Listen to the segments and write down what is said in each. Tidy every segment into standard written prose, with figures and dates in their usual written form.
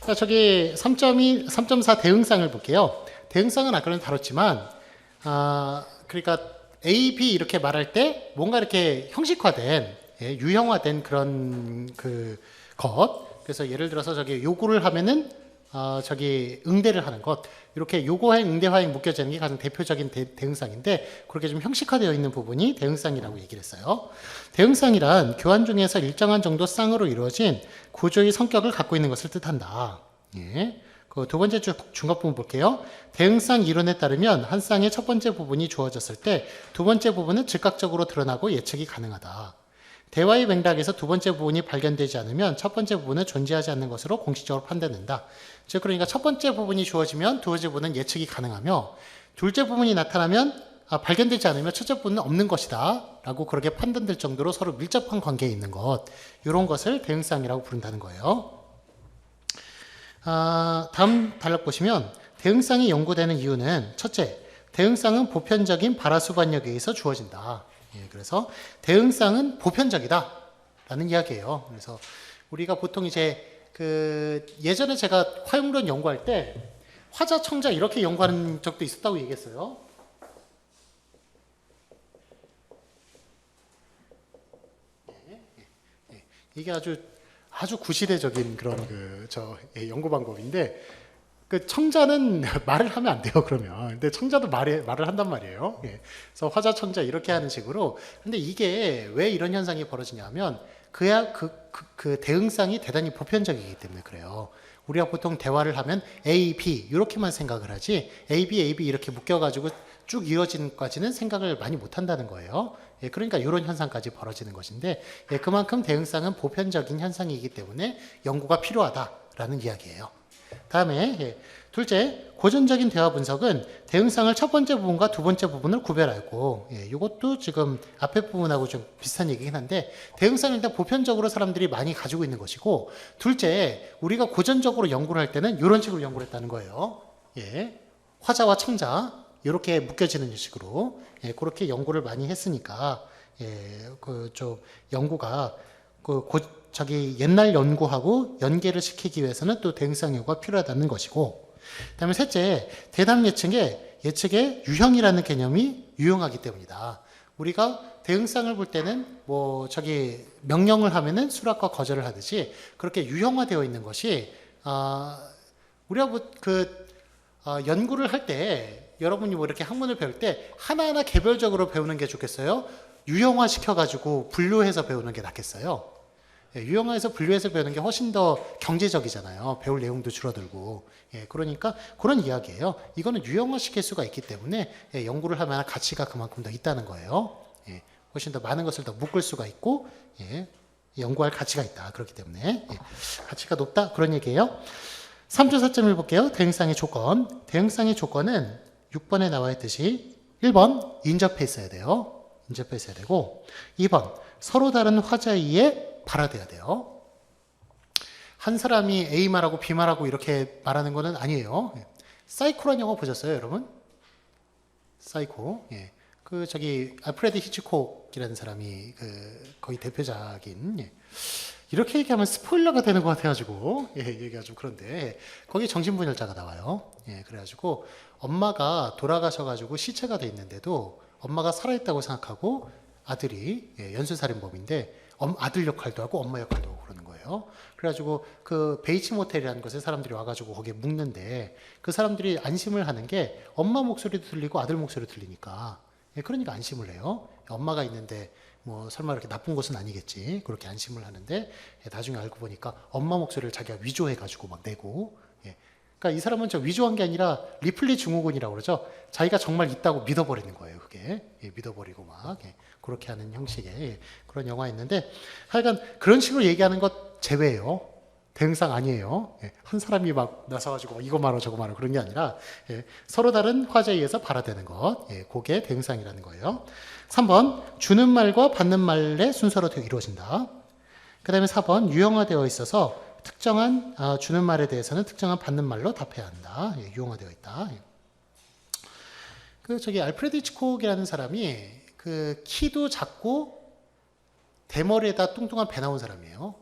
자, 저기 3.2, 3.4 대응쌍을 볼게요. 대응쌍은 아까는 다뤘지만, 그러니까 A, B 이렇게 말할 때 뭔가 이렇게 형식화된, 유형화된 그런 것. 그래서 예를 들어서 저기 요구를 하면은 저기 응대를 하는 것. 이렇게 요구화행, 응대화행 묶여지는 게 가장 대표적인 대응쌍인데 그렇게 좀 형식화되어 있는 부분이 대응쌍이라고 얘기를 했어요. 대응쌍이란 교환 중에서 일정한 정도 쌍으로 이루어진 구조의 성격을 갖고 있는 것을 뜻한다. 예. 그 두 번째 중간 부분 볼게요. 대응쌍 이론에 따르면 한 쌍의 첫 번째 부분이 주어졌을 때 두 번째 부분은 즉각적으로 드러나고 예측이 가능하다. 대화의 맥락에서 두 번째 부분이 발견되지 않으면 첫 번째 부분은 존재하지 않는 것으로 공식적으로 판단된다. 즉 그러니까 첫 번째 부분이 주어지면 두 번째 부분은 예측이 가능하며 둘째 부분이 나타나면 발견되지 않으면 첫째 부분은 없는 것이다 라고 그렇게 판단될 정도로 서로 밀접한 관계에 있는 것, 이런 것을 대응쌍이라고 부른다는 거예요. 다음 단락 보시면 대응쌍이 연구되는 이유는 첫째, 대응쌍은 보편적인 발화수반력에 의해서 주어진다. 그래서 대응쌍은 보편적이다 라는 이야기예요. 그래서 우리가 보통 이제 예전에 제가 화용론 연구할 때 화자, 청자 이렇게 연구하는 적도 있었다고 얘기했어요. 이게 아주 구시대적인 그런 연구 방법인데 청자는 말을 하면 안 돼요, 그러면. 근데 청자도 말을 한단 말이에요. 그래서 화자, 청자 이렇게 하는 식으로. 근데 이게 왜 이런 현상이 벌어지냐면 그 대응쌍이 대단히 보편적이기 때문에 그래요. 우리가 보통 대화를 하면 A, B 이렇게만 생각을 하지 A, B, A, B 이렇게 묶여가지고 쭉 이어지는 것까지는 생각을 많이 못 한다는 거예요. 그러니까 이런 현상까지 벌어지는 것인데 그만큼 대응쌍은 보편적인 현상이기 때문에 연구가 필요하다라는 이야기예요. 다음에 둘째, 고전적인 대화 분석은 대응쌍을 첫 번째 부분과 두 번째 부분을 구별하고 이것도 지금 앞에 부분하고 좀 비슷한 얘기긴 한데 대응쌍은 일단 보편적으로 사람들이 많이 가지고 있는 것이고 둘째, 우리가 고전적으로 연구를 할 때는 이런 식으로 연구를 했다는 거예요. 화자와 청자 이렇게 묶여지는 식으로 그렇게 연구를 많이 했으니까 연구가 저기 옛날 연구하고 연계를 시키기 위해서는 또 대응쌍 연구가 필요하다는 것이고, 그다음에 셋째, 대답 예측의 유형이라는 개념이 유용하기 때문이다. 우리가 대응쌍을 볼 때는 명령을 하면은 수락과 거절을 하듯이 그렇게 유형화되어 있는 것이 우리가 연구를 할 때 여러분이 이렇게 학문을 배울 때 하나하나 개별적으로 배우는 게 좋겠어요? 유형화 시켜가지고 분류해서 배우는 게 낫겠어요? 유형화해서 분류해서 배우는 게 훨씬 더 경제적이잖아요. 배울 내용도 줄어들고. 그러니까 그런 이야기예요. 이거는 유형화 시킬 수가 있기 때문에 연구를 하면 가치가 그만큼 더 있다는 거예요. 훨씬 더 많은 것을 더 묶을 수가 있고 연구할 가치가 있다. 그렇기 때문에 가치가 높다. 그런 얘기예요. 3.4.1 볼게요. 대응쌍의 조건. 대응쌍의 조건은 6번에 나와 있듯이 1번 인접해 있어야 돼요. 인접해 있어야 되고 2번 서로 다른 화자이에 발화돼야 돼요. 한 사람이 A 말하고 B 말하고 이렇게 말하는 거는 아니에요. 사이코라는 영화 보셨어요, 여러분? 사이코. 알프레드 히치콕이라는 사람이 거의 대표작인. 이렇게 얘기하면 스포일러가 되는 것 같아가지고 얘기가 좀 그런데 거기 정신분열자가 나와요. 그래가지고 엄마가 돌아가셔가지고 시체가 돼 있는데도 엄마가 살아있다고 생각하고 아들이 연쇄살인범인데 아들 역할도 하고 엄마 역할도 하고 그러는 거예요. 그래가지고 베이츠 모텔이라는 곳에 사람들이 와가지고 거기에 묵는데 그 사람들이 안심을 하는 게 엄마 목소리도 들리고 아들 목소리도 들리니까 그러니까 안심을 해요. 엄마가 있는데 설마 이렇게 나쁜 곳은 아니겠지. 그렇게 안심을 하는데 나중에 알고 보니까 엄마 목소리를 자기가 위조해가지고 막 내고 그러니까 이 사람은 위조한 게 아니라 리플리 증후군이라고 그러죠. 자기가 정말 있다고 믿어버리는 거예요. 그게 믿어버리고 막 그렇게 하는 형식의 그런 영화였는데 하여간 그런 식으로 얘기하는 것 제외예요. 대응쌍 아니에요. 한 사람이 막 나서가지고 이거 말어 저거 말어 그런 게 아니라 서로 다른 화제에 의해서 발화되는 것, 그게 대응쌍이라는 거예요. 3번 주는 말과 받는 말의 순서로 이루어진다. 그 다음에 4번 유형화되어 있어서 특정한 주는 말에 대해서는 특정한 받는 말로 답해야 한다. 유형화되어 있다. 알프레드 히치콕이라는 사람이 키도 작고 대머리에다 뚱뚱한 배 나온 사람이에요.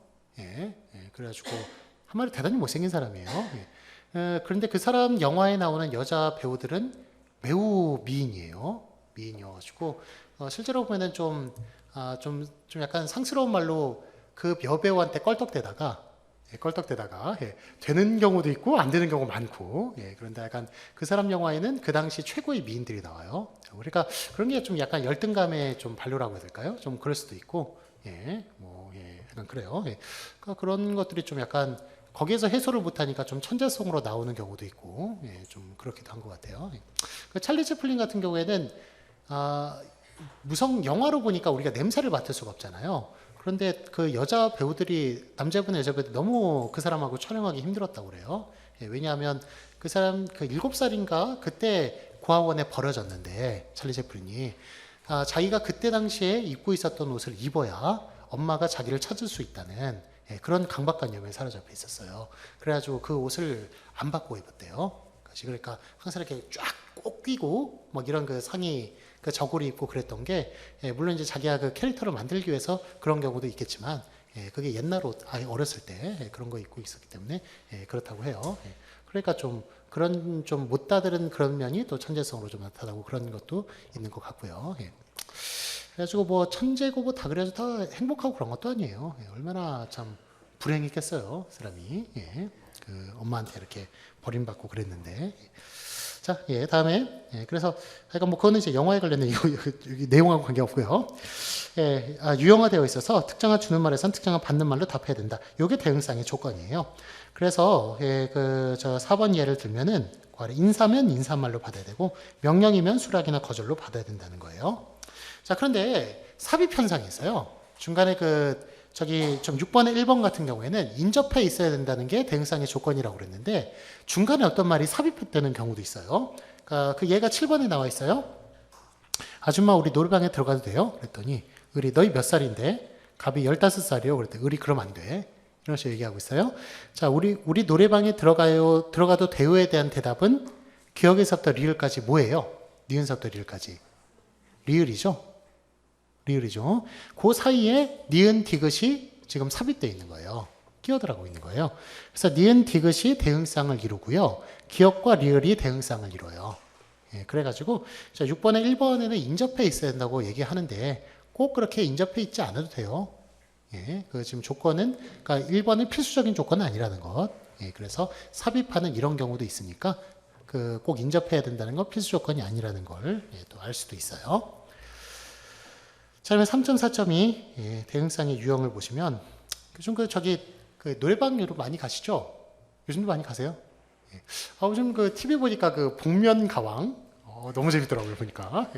그래가지고 한마디로 대단히 못생긴 사람이에요. 그런데 그 사람 영화에 나오는 여자 배우들은 매우 미인이에요. 미인이어가지고 실제로 보면은 좀 약간 상스러운 말로 그 여배우한테 껄떡대다가 되는 경우도 있고 안 되는 경우 많고 그런데 약간 그 사람 영화에는 그 당시 최고의 미인들이 나와요. 그러니까 그런 게 좀 약간 열등감의 좀 반로라고 해야 될까요? 좀 그럴 수도 있고 약간 그래요. 그러니까 그런 것들이 좀 약간 거기에서 해소를 못하니까 좀 천재성으로 나오는 경우도 있고 좀 그렇기도 한 것 같아요. 그 찰리 채플린 같은 경우에는 무성 영화로 보니까 우리가 냄새를 맡을 수가 없잖아요. 그런데 그 여자 배우들이 남자분의 여자 배우들 너무 그 사람하고 촬영하기 힘들었다고 그래요. 왜냐하면 그 사람 그 7살인가 그때 고아원에 버려졌는데 찰리 채플린이 자기가 그때 당시에 입고 있었던 옷을 입어야 엄마가 자기를 찾을 수 있다는 그런 강박관념에 사로잡혀 있었어요. 그래가지고 그 옷을 안 받고 입었대요. 그러니까 항상 이렇게 쫙 꼭 끼고 뭐 이런 그 상의 그 저고리 입고 그랬던 게 물론 이제 자기가 그 캐릭터를 만들기 위해서 그런 경우도 있겠지만 그게 옛날 옷 아예 어렸을 때 그런 거 입고 있었기 때문에 그렇다고 해요. 그러니까 좀 그런 좀 못 다들은 그런 면이 또 천재성으로 좀 나타나고 그런 것도 있는 것 같고요. 그래가지고 뭐 천재고 뭐 다 그래도 다 행복하고 그런 것도 아니에요. 얼마나 참 불행했겠어요, 사람이. 그 엄마한테 이렇게 버림받고 그랬는데. 자, 다음에 그래서 하여간 뭐 그거는 이제 영화에 관련된 이거 내용하고 관계 없고요. 유형화되어 있어서 특정한 주는 말에선 특정한 받는 말로 답해야 된다. 이게 대응상의 조건이에요. 그래서 저 4번 예를 들면은 인사면 인사말로 받아야 되고 명령이면 수락이나 거절로 받아야 된다는 거예요. 자, 그런데 삽입 현상이 있어요. 중간에 좀 6번의 1번 같은 경우에는 인접해 있어야 된다는 게 대응상의 조건이라고 그랬는데 중간에 어떤 말이 삽입되는 경우도 있어요. 그러니까 그 예가 7번에 나와 있어요. 아줌마 우리 노래방에 들어가도 돼요? 그랬더니 을이 너희 몇 살인데? 갑이 15살이요. 그랬더니 을이 그럼 안 돼. 이런 식으로 얘기하고 있어요. 자, 우리 노래방에 들어가도 돼요에 대한 대답은 기억에서부터 리을까지 뭐예요? 니은서부터 리을까지. 리을이죠. 그 사이에 니은 디귿이 지금 삽입되어 있는 거예요. 끼어들어가고 있는 거예요. 그래서 니은 디귿이 대응상을 이루고요. 기억과 리을이 대응상을 이뤄요. 그래가지고 6번에 1번에는 인접해 있어야 된다고 얘기하는데 꼭 그렇게 인접해 있지 않아도 돼요. 그 지금 조건은 그러니까 1번은 필수적인 조건은 아니라는 것. 그래서 삽입하는 이런 경우도 있으니까 꼭 인접해야 된다는 건 필수 조건이 아니라는 걸 또 알 수도 있어요. 자, 그러면 3.4.2 대응상의 유형을 보시면 요즘 그 노래방으로 많이 가시죠? 요즘도 많이 가세요? 요즘 TV 보니까 그 복면 가왕 너무 재밌더라고요 보니까.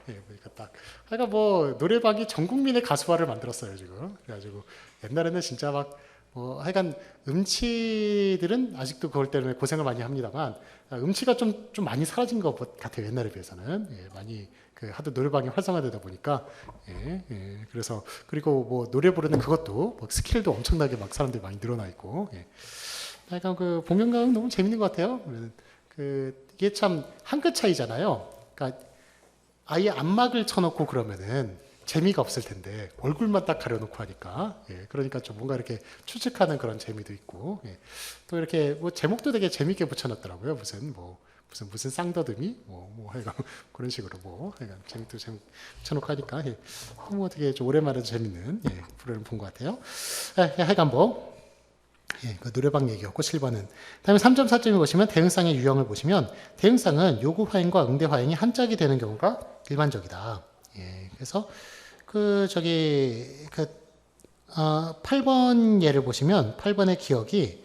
보니까 딱. 그러니까 뭐 노래방이 전 국민의 가수화를 만들었어요 지금. 그래가지고 옛날에는 진짜 막 하여간 음치들은 아직도 그걸 때문에 고생을 많이 합니다만 음치가 좀 많이 사라진 것 같아요 옛날에 비해서는. 많이 하도 노래방이 활성화되다 보니까 그래서 그리고 뭐 노래 부르는 그것도 뭐 스킬도 엄청나게 막 사람들이 많이 늘어나 있고 약간 그 복면가왕 너무 재밌는 것 같아요. 이게 참 한 끗 차이잖아요. 그러니까 아예 안막을 쳐놓고 그러면은 재미가 없을 텐데 얼굴만 딱 가려놓고 하니까 그러니까 좀 뭔가 이렇게 추측하는 그런 재미도 있고 또 이렇게 뭐 제목도 되게 재밌게 붙여놨더라고요. 무슨 쌍더듬이 하여간 그런 식으로 하여간 재밌도 붙여놓고 하니까 뭐 되게 좀 오랜만에 재밌는 프로그램 본 것 같아요. 하여간 그 노래방 얘기였고 7번은. 다음에 3.4점에 보시면 대응상의 유형을 보시면 대응상은 요구 화행과 응대 화행이 한 짝이 되는 경우가 일반적이다. 그래서 8번 예를 보시면 8번의 기억이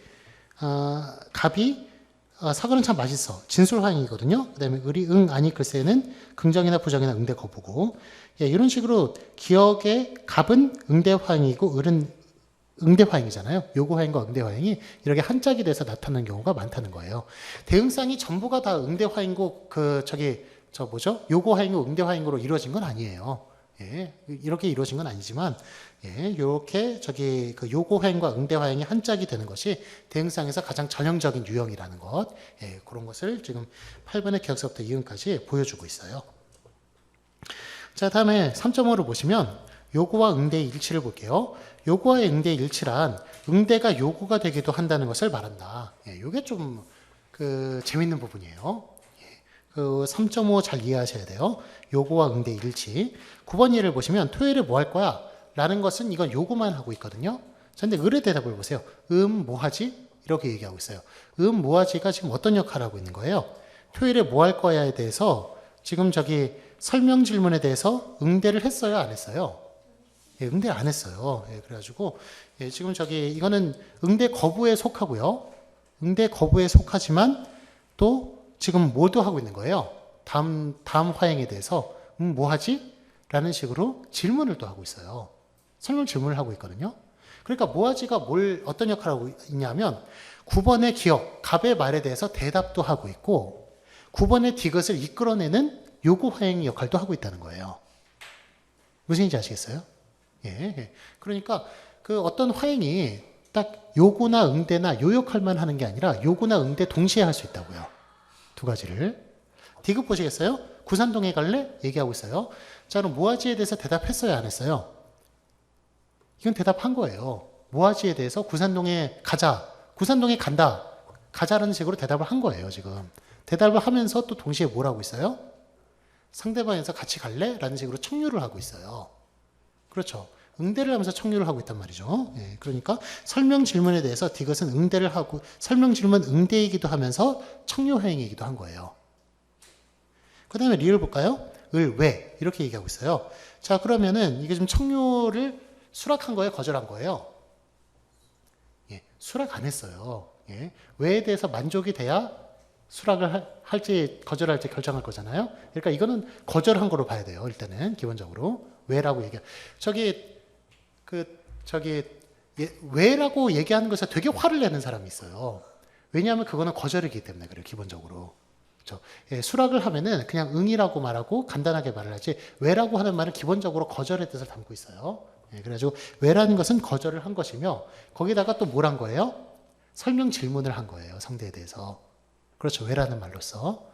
갑이 사과는 참 맛있어. 진술화행이거든요. 그 다음에 을이 응, 아니, 글쎄는 긍정이나 부정이나 응대 거부고 이런 식으로 기억의 갑은 응대 화행이고 을은 응대 화행이잖아요. 요구 화행과 응대 화행이 이렇게 한 짝이 돼서 나타나는 경우가 많다는 거예요. 대응상이 전부가 다 응대 화행고 요구 화행이고 응대 화행으로 이루어진 건 아니에요. 이렇게 이루어진 건 아니지만 이렇게 그 요구 화행과 응대 화행이 한 짝이 되는 것이 대응상에서 가장 전형적인 유형이라는 것. 그런 것을 지금 8번의 기억서부터 이응까지 보여주고 있어요. 자, 다음에 3.5를 보시면 요구와 응대의 일치를 볼게요. 요구와의 응대 일치란 응대가 요구가 되기도 한다는 것을 말한다. 이게 좀 재밌는 부분이에요. 그 3.5 잘 이해하셔야 돼요. 요구와 응대 일치. 9번 예를 보시면 토요일에 뭐 할 거야? 라는 것은 이건 요구만 하고 있거든요. 그런데 을의 대답을 보세요. 뭐 하지? 이렇게 얘기하고 있어요. 뭐 하지가 지금 어떤 역할을 하고 있는 거예요? 토요일에 뭐 할 거야에 대해서 지금 저기 설명 질문에 대해서 응대를 했어요? 안 했어요? 응대 안 했어요. 그래가지고 지금 저기 이거는 응대 거부에 속하고요. 응대 거부에 속하지만 또 지금 뭐도 하고 있는 거예요. 다음 화행에 대해서 뭐 하지? 라는 식으로 질문을 또 하고 있어요. 설명 질문을 하고 있거든요. 그러니까 뭐 하지가 어떤 역할을 하고 있냐면 9번의 기억, 갑의 말에 대해서 대답도 하고 있고 9번의 디귿을 이끌어내는 요구 화행 역할도 하고 있다는 거예요. 무슨 얘기인지 아시겠어요? 그러니까 그 어떤 화행이 딱 요구나 응대나 요 역할만 하는 게 아니라 요구나 응대 동시에 할 수 있다고요. 두 가지를. 디귿 보시겠어요? 구산동에 갈래? 얘기하고 있어요. 자, 그럼 모아지에 대해서 대답했어요? 안 했어요? 이건 대답한 거예요. 모아지에 대해서 구산동에 가자. 구산동에 간다. 가자라는 식으로 대답을 한 거예요, 지금. 대답을 하면서 또 동시에 뭘 하고 있어요? 상대방에서 같이 갈래? 라는 식으로 청유를 하고 있어요. 그렇죠. 응대를 하면서 청유를 하고 있단 말이죠. 그러니까 설명 질문에 대해서 디귿은 응대를 하고 설명 질문 응대이기도 하면서 청유 행위이기도 한 거예요. 그 다음에 리을 볼까요? 왜 이렇게 얘기하고 있어요. 자, 그러면은 이게 좀 청유를 수락한 거예요? 거절한 거예요? 수락 안 했어요. 왜에 대해서 만족이 돼야 수락을 할지 거절할지 결정할 거잖아요. 그러니까 이거는 거절한 거로 봐야 돼요. 일단은 기본적으로 왜라고 왜라고 얘기하는 것에 되게 화를 내는 사람이 있어요. 왜냐하면 그거는 거절이기 때문에 그래요. 기본적으로. 그렇죠? 수락을 하면은 그냥 응이라고 말하고 간단하게 말을 하지 왜라고 하는 말은 기본적으로 거절의 뜻을 담고 있어요. 그래가지고 왜라는 것은 거절을 한 것이며 거기다가 또 뭘 한 거예요? 설명 질문을 한 거예요. 상대에 대해서. 그렇죠. 왜라는 말로써.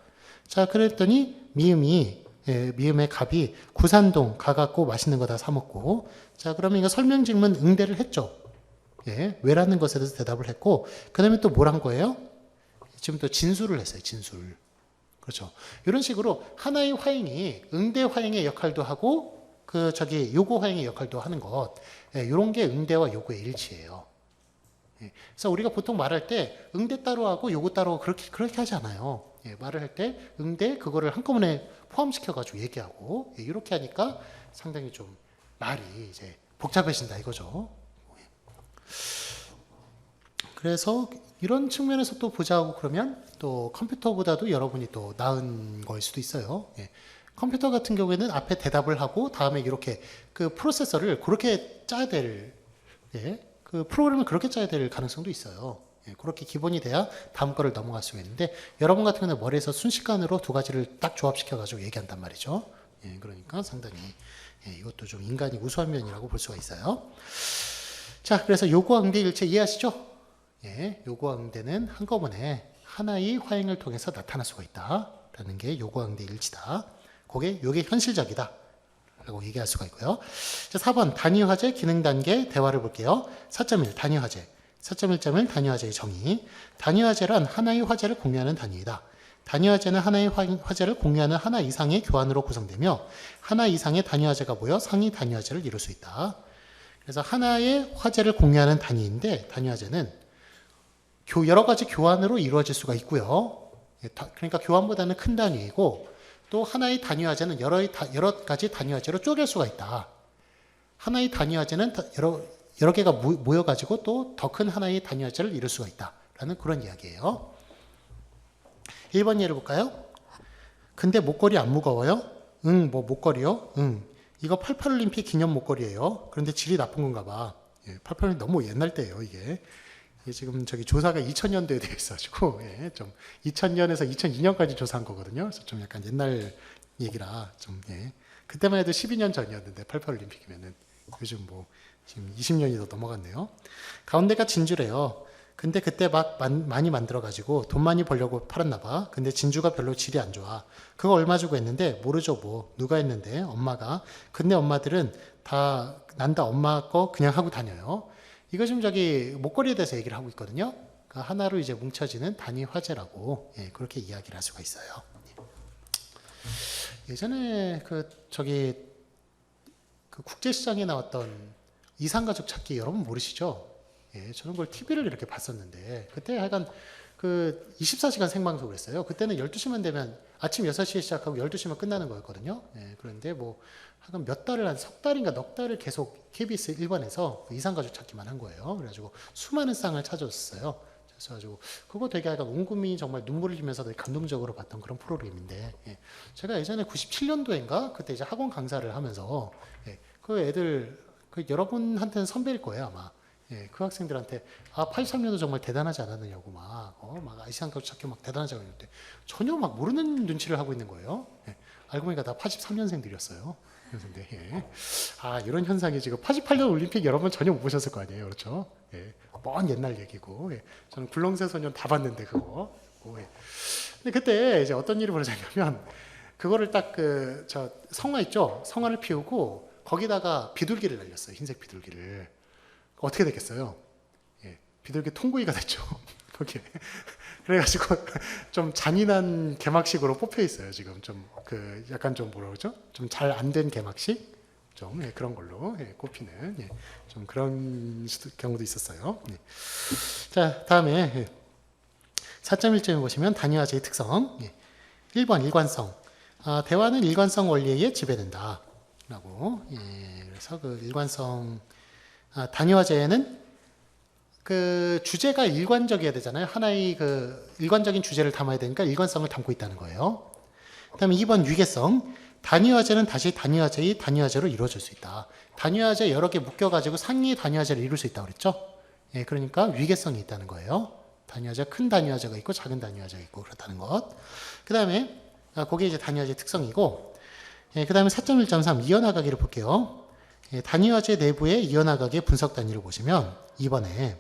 자, 그랬더니 미음의 갑이 구산동 가갖고 맛있는 거 다 사먹고 자, 그러면 이거 설명 질문 응대를 했죠. 왜라는 것에 대해서 대답을 했고 그 다음에 또 뭘 한 거예요? 지금 또 진술을 했어요. 진술. 그렇죠. 이런 식으로 하나의 화행이 응대 화행의 역할도 하고 요구 화행의 역할도 하는 것 이런 게 응대와 요구의 일치예요. 그래서 우리가 보통 말할 때 응대 따로 하고 요구 따로 하고 그렇게 하지 않아요. 말을 할 때 응대 그거를 한꺼번에 포함시켜가지고 얘기하고 이렇게 하니까 상당히 좀 말이 이제 복잡해진다 이거죠. 그래서 이런 측면에서 또 보자고 그러면 또 컴퓨터보다도 여러분이 또 나은 거일 수도 있어요. 컴퓨터 같은 경우에는 앞에 대답을 하고 다음에 이렇게 그 프로세서를 그렇게 짜야 될, 그 프로그램을 그렇게 짜야 될 가능성도 있어요. 그렇게 기본이 돼야 다음 거를 넘어갈 수가 있는데 여러분 같은 경우는 머리에서 순식간으로 두 가지를 딱 조합시켜가지고 얘기한단 말이죠. 그러니까 상당히 이것도 좀 인간이 우수한 면이라고 볼 수가 있어요. 자, 그래서 요구와 응대 일체 이해하시죠? 요구와 응대는 한꺼번에 하나의 화행을 통해서 나타날 수가 있다라는 게 요구와 응대 일치다. 요게 현실적이다 라고 얘기할 수가 있고요. 자, 4번 단위화제 기능단계 대화를 볼게요. 4.1 단위화제 4.1.1 단위화제의 정의. 단위화제란 하나의 화제를 공유하는 단위이다. 단위화제는 하나의 화제를 공유하는 하나 이상의 교환으로 구성되며 하나 이상의 단위화제가 모여 상위 단위화제를 이룰 수 있다. 그래서 하나의 화제를 공유하는 단위인데 단위화제는 여러 가지 교환으로 이루어질 수가 있고요. 그러니까 교환보다는 큰 단위이고 또 하나의 단위화제는 여러 가지 단위화제로 쪼갤 수가 있다. 하나의 단위화제는 여러 개가 모여가지고 또 더 큰 하나의 단위화제를 이룰 수가 있다라는 그런 이야기예요. 1번 예를 볼까요? 근데 목걸이 안 무거워요? 뭐 목걸이요? 이거 88올림픽 기념 목걸이에요. 그런데 질이 나쁜 건가 봐. 88올림픽 너무 옛날 때예요, 이게. 지금 조사가 2000년도에 되어 있어가지고, 좀 2000년에서 2002년까지 조사한 거거든요. 그래서 좀 약간 옛날 얘기라 좀, 그때만 해도 12년 전이었는데, 88올림픽이면은. 요즘 지금 20년이 더 넘어갔네요. 가운데가 진주래요. 근데 그때 많이 만들어가지고 돈 많이 벌려고 팔았나 봐. 근데 진주가 별로 질이 안 좋아. 그거 얼마 주고 했는데 모르죠 뭐. 누가 했는데 엄마가. 근데 엄마들은 다 난다 엄마 거 그냥 하고 다녀요. 이거 지금 저기 목걸이에 대해서 얘기를 하고 있거든요. 그러니까 하나로 이제 뭉쳐지는 단위 화재라고 그렇게 이야기를 할 수가 있어요. 예전에 그 저기 그 국제시장에 나왔던 이상가족 찾기 여러분 모르시죠? 예, 저는 그걸 TV를 이렇게 봤었는데 그때 하여간 그 24시간 생방송을 했어요. 그때는 12시만 되면 아침 6시에 시작하고 12시만 끝나는 거였거든요. 예, 그런데 뭐 하여간 몇 달을 한 석 달인가 넉 달을 계속 KBS 1번에서 그 이상가족 찾기만 한 거예요. 그래가지고 수많은 쌍을 찾아줬어요. 그래가지고 그거 되게 약간 온 국민이 정말 눈물을 흘리면서 되게 감동적으로 봤던 그런 프로그램인데 제가 예전에 97년도인가 그때 이제 학원 강사를 하면서 그 애들 그 여러분한테는 선배일 거예요 아마. 그 학생들한테 83년도 정말 대단하지 않았느냐고 막 아이시안가족 찾기 막 대단하지 않았는데 전혀 막 모르는 눈치를 하고 있는 거예요. 알고 보니까 다 83년생들이었어요. 근데 이런 현상이 지금 88년 올림픽 여러분 전혀 못 보셨을 거 아니에요, 그렇죠? 먼 옛날 얘기고 저는 굴렁쇠 소년 다 봤는데 그거. 근데 그때 이제 어떤 일이 벌어졌냐면 그거를 딱 그 저 성화 있죠? 성화를 피우고 거기다가 비둘기를 날렸어요, 흰색 비둘기를. 어떻게 됐겠어요? 비둘기 통구이가 됐죠. 거기에. 그래가지고 좀 잔인한 개막식으로 뽑혀 있어요. 지금 좀 그 약간 좀 뭐라 그러죠? 좀 잘 안 된 개막식 좀 그런 걸로 꼽히는 좀 그런 경우도 있었어요. 자 다음에 4.1점에 보시면 단위화제의 특성 1번 일관성. 대화는 일관성 원리에 지배된다. 라고 그래서 그 일관성 단위화제는 그 주제가 일관적이어야 되잖아요. 하나의 그 일관적인 주제를 담아야 되니까 일관성을 담고 있다는 거예요. 그 다음에 2번 유계성. 단위화제는 다시 단위화제의 단위화제로 이루어질 수 있다. 단위화제 여러 개 묶여가지고 상위 단위화제를 이룰 수 있다고 그랬죠. 그러니까 위계성이 있다는 거예요. 단위화제, 큰 단위화제가 있고 작은 단위화제가 있고 그렇다는 것. 그 다음에 그게 이제 단위화제의 특성이고 그 다음에 4.1.3 이어나가기를 볼게요. 단위화제 내부의 이어나가기의 분석 단위를 보시면 2번에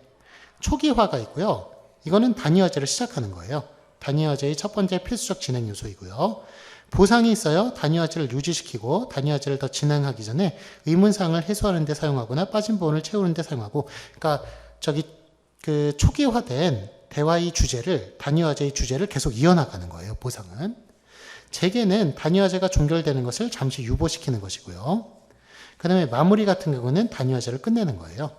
초기화가 있고요. 이거는 단위화제를 시작하는 거예요. 단위화제의 첫 번째 필수적 진행 요소이고요. 보상이 있어요. 단위화제를 유지시키고 단위화제를 더 진행하기 전에 의문사항을 해소하는 데 사용하거나 빠진 부분을 채우는 데 사용하고 그러니까 저기 그 초기화된 대화의 주제를 단위화제의 주제를 계속 이어나가는 거예요. 보상은. 재개는 단위화제가 종결되는 것을 잠시 유보시키는 것이고요. 그 다음에 마무리 같은 경우는 단위화제를 끝내는 거예요.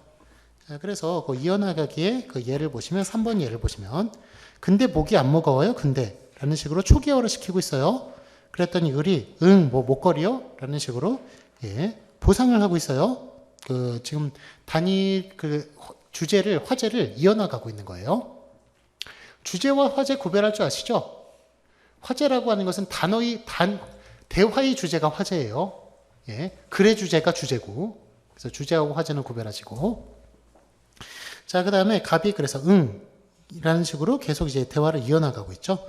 그래서 그 이어나가기에 그 예를 보시면 3번 예를 보시면 근데 목이 안 무거워요? 근데 라는 식으로 초기화를 시키고 있어요. 그랬더니 을이 뭐 목걸이요? 라는 식으로 보상을 하고 있어요. 그 지금 단위 그 주제를 화제를 이어나가고 있는 거예요. 주제와 화제 구별할 줄 아시죠? 화제라고 하는 것은 대화의 주제가 화제예요. 글의 주제가 주제고 그래서 주제하고 화제는 구별하시고 자 그 다음에 갑이 그래서 이라는 식으로 계속 이제 대화를 이어나가고 있죠.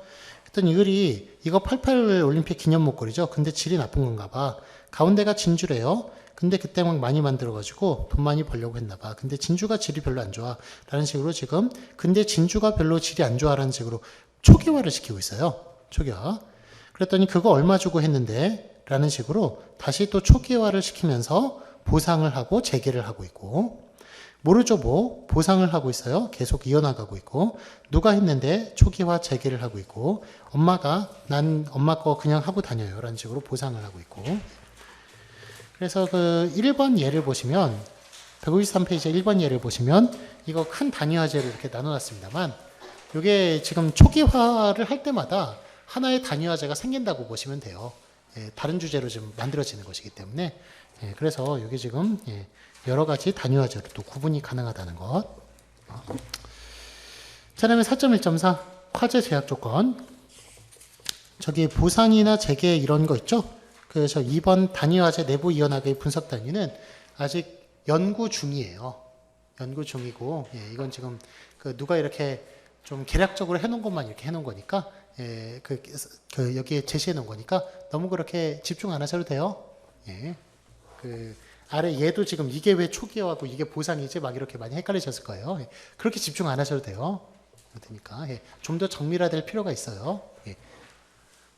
그랬더니 을이 이거 88 올림픽 기념 목걸이죠. 근데 질이 나쁜 건가 봐. 가운데가 진주래요. 근데 그때 막 많이 만들어가지고 돈 많이 벌려고 했나 봐. 근데 진주가 질이 별로 안 좋아. 라는 식으로 지금 근데 진주가 별로 질이 안 좋아라는 식으로 초기화를 시키고 있어요. 초기화. 그랬더니 그거 얼마 주고 했는데 라는 식으로 다시 또 초기화를 시키면서 보상을 하고 재개를 하고 있고 모르죠 뭐 보상을 하고 있어요. 계속 이어나가고 있고 누가 했는데 초기화 재개를 하고 있고 엄마가 난 엄마 거 그냥 하고 다녀요 라는 식으로 보상을 하고 있고 그래서 그 1번 예를 보시면 153페이지 1번 예를 보시면 이거 큰 단위화제를 이렇게 나눠놨습니다만 이게 지금 초기화를 할 때마다 하나의 단위화제가 생긴다고 보시면 돼요. 다른 주제로 좀 만들어지는 것이기 때문에 그래서 이게 지금 여러 가지 단위화제로 또 구분이 가능하다는 것. 자, 다음에 4.1.4 화제 제약 조건. 저기 보상이나 재개 이런 거 있죠? 그래서 2번 단위화제 내부 이어나가기 분석 단위는 아직 연구 중이에요. 연구 중이고 이건 지금 그 누가 이렇게 좀 계략적으로 해놓은 것만 이렇게 해놓은 거니까 그 여기에 제시해 놓은 거니까 너무 그렇게 집중 안 하셔도 돼요. 그 아래 얘도 지금 이게 왜 초기화하고 이게 보상이지 막 이렇게 많이 헷갈리셨을 거예요. 그렇게 집중 안 하셔도 돼요. 그러니까 좀 더 정밀화될 필요가 있어요.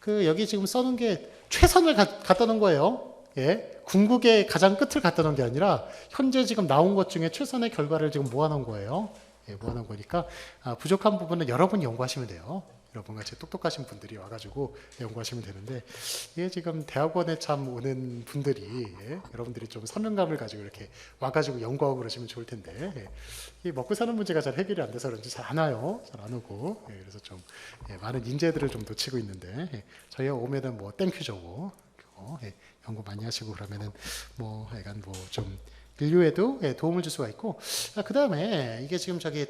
그 여기 지금 써놓은 게 최선을 갖다 놓은 거예요. 예, 궁극의 가장 끝을 갖다 놓은 게 아니라 현재 지금 나온 것 중에 최선의 결과를 지금 모아놓은 거예요. 예, 모아놓은 거니까 부족한 부분은 여러분이 연구하시면 돼요. 여러분같이 똑똑하신 분들이 와가지고 연구하시면 되는데 이게 지금 대학원에 참 오는 분들이 여러분들이 좀 사명감을 가지고 이렇게 와가지고 연구하고 그러시면 좋을 텐데 이 먹고 사는 문제가 잘 해결이 안 돼서 그런지 잘 안 와요. 잘 안 오고 그래서 좀 많은 인재들을 좀 놓치고 있는데 저희가 오면은 뭐 땡큐죠. 연구 많이 하시고 그러면은 뭐 약간 뭐 좀 인류에도 도움을 줄 수가 있고 그 다음에 이게 지금 저기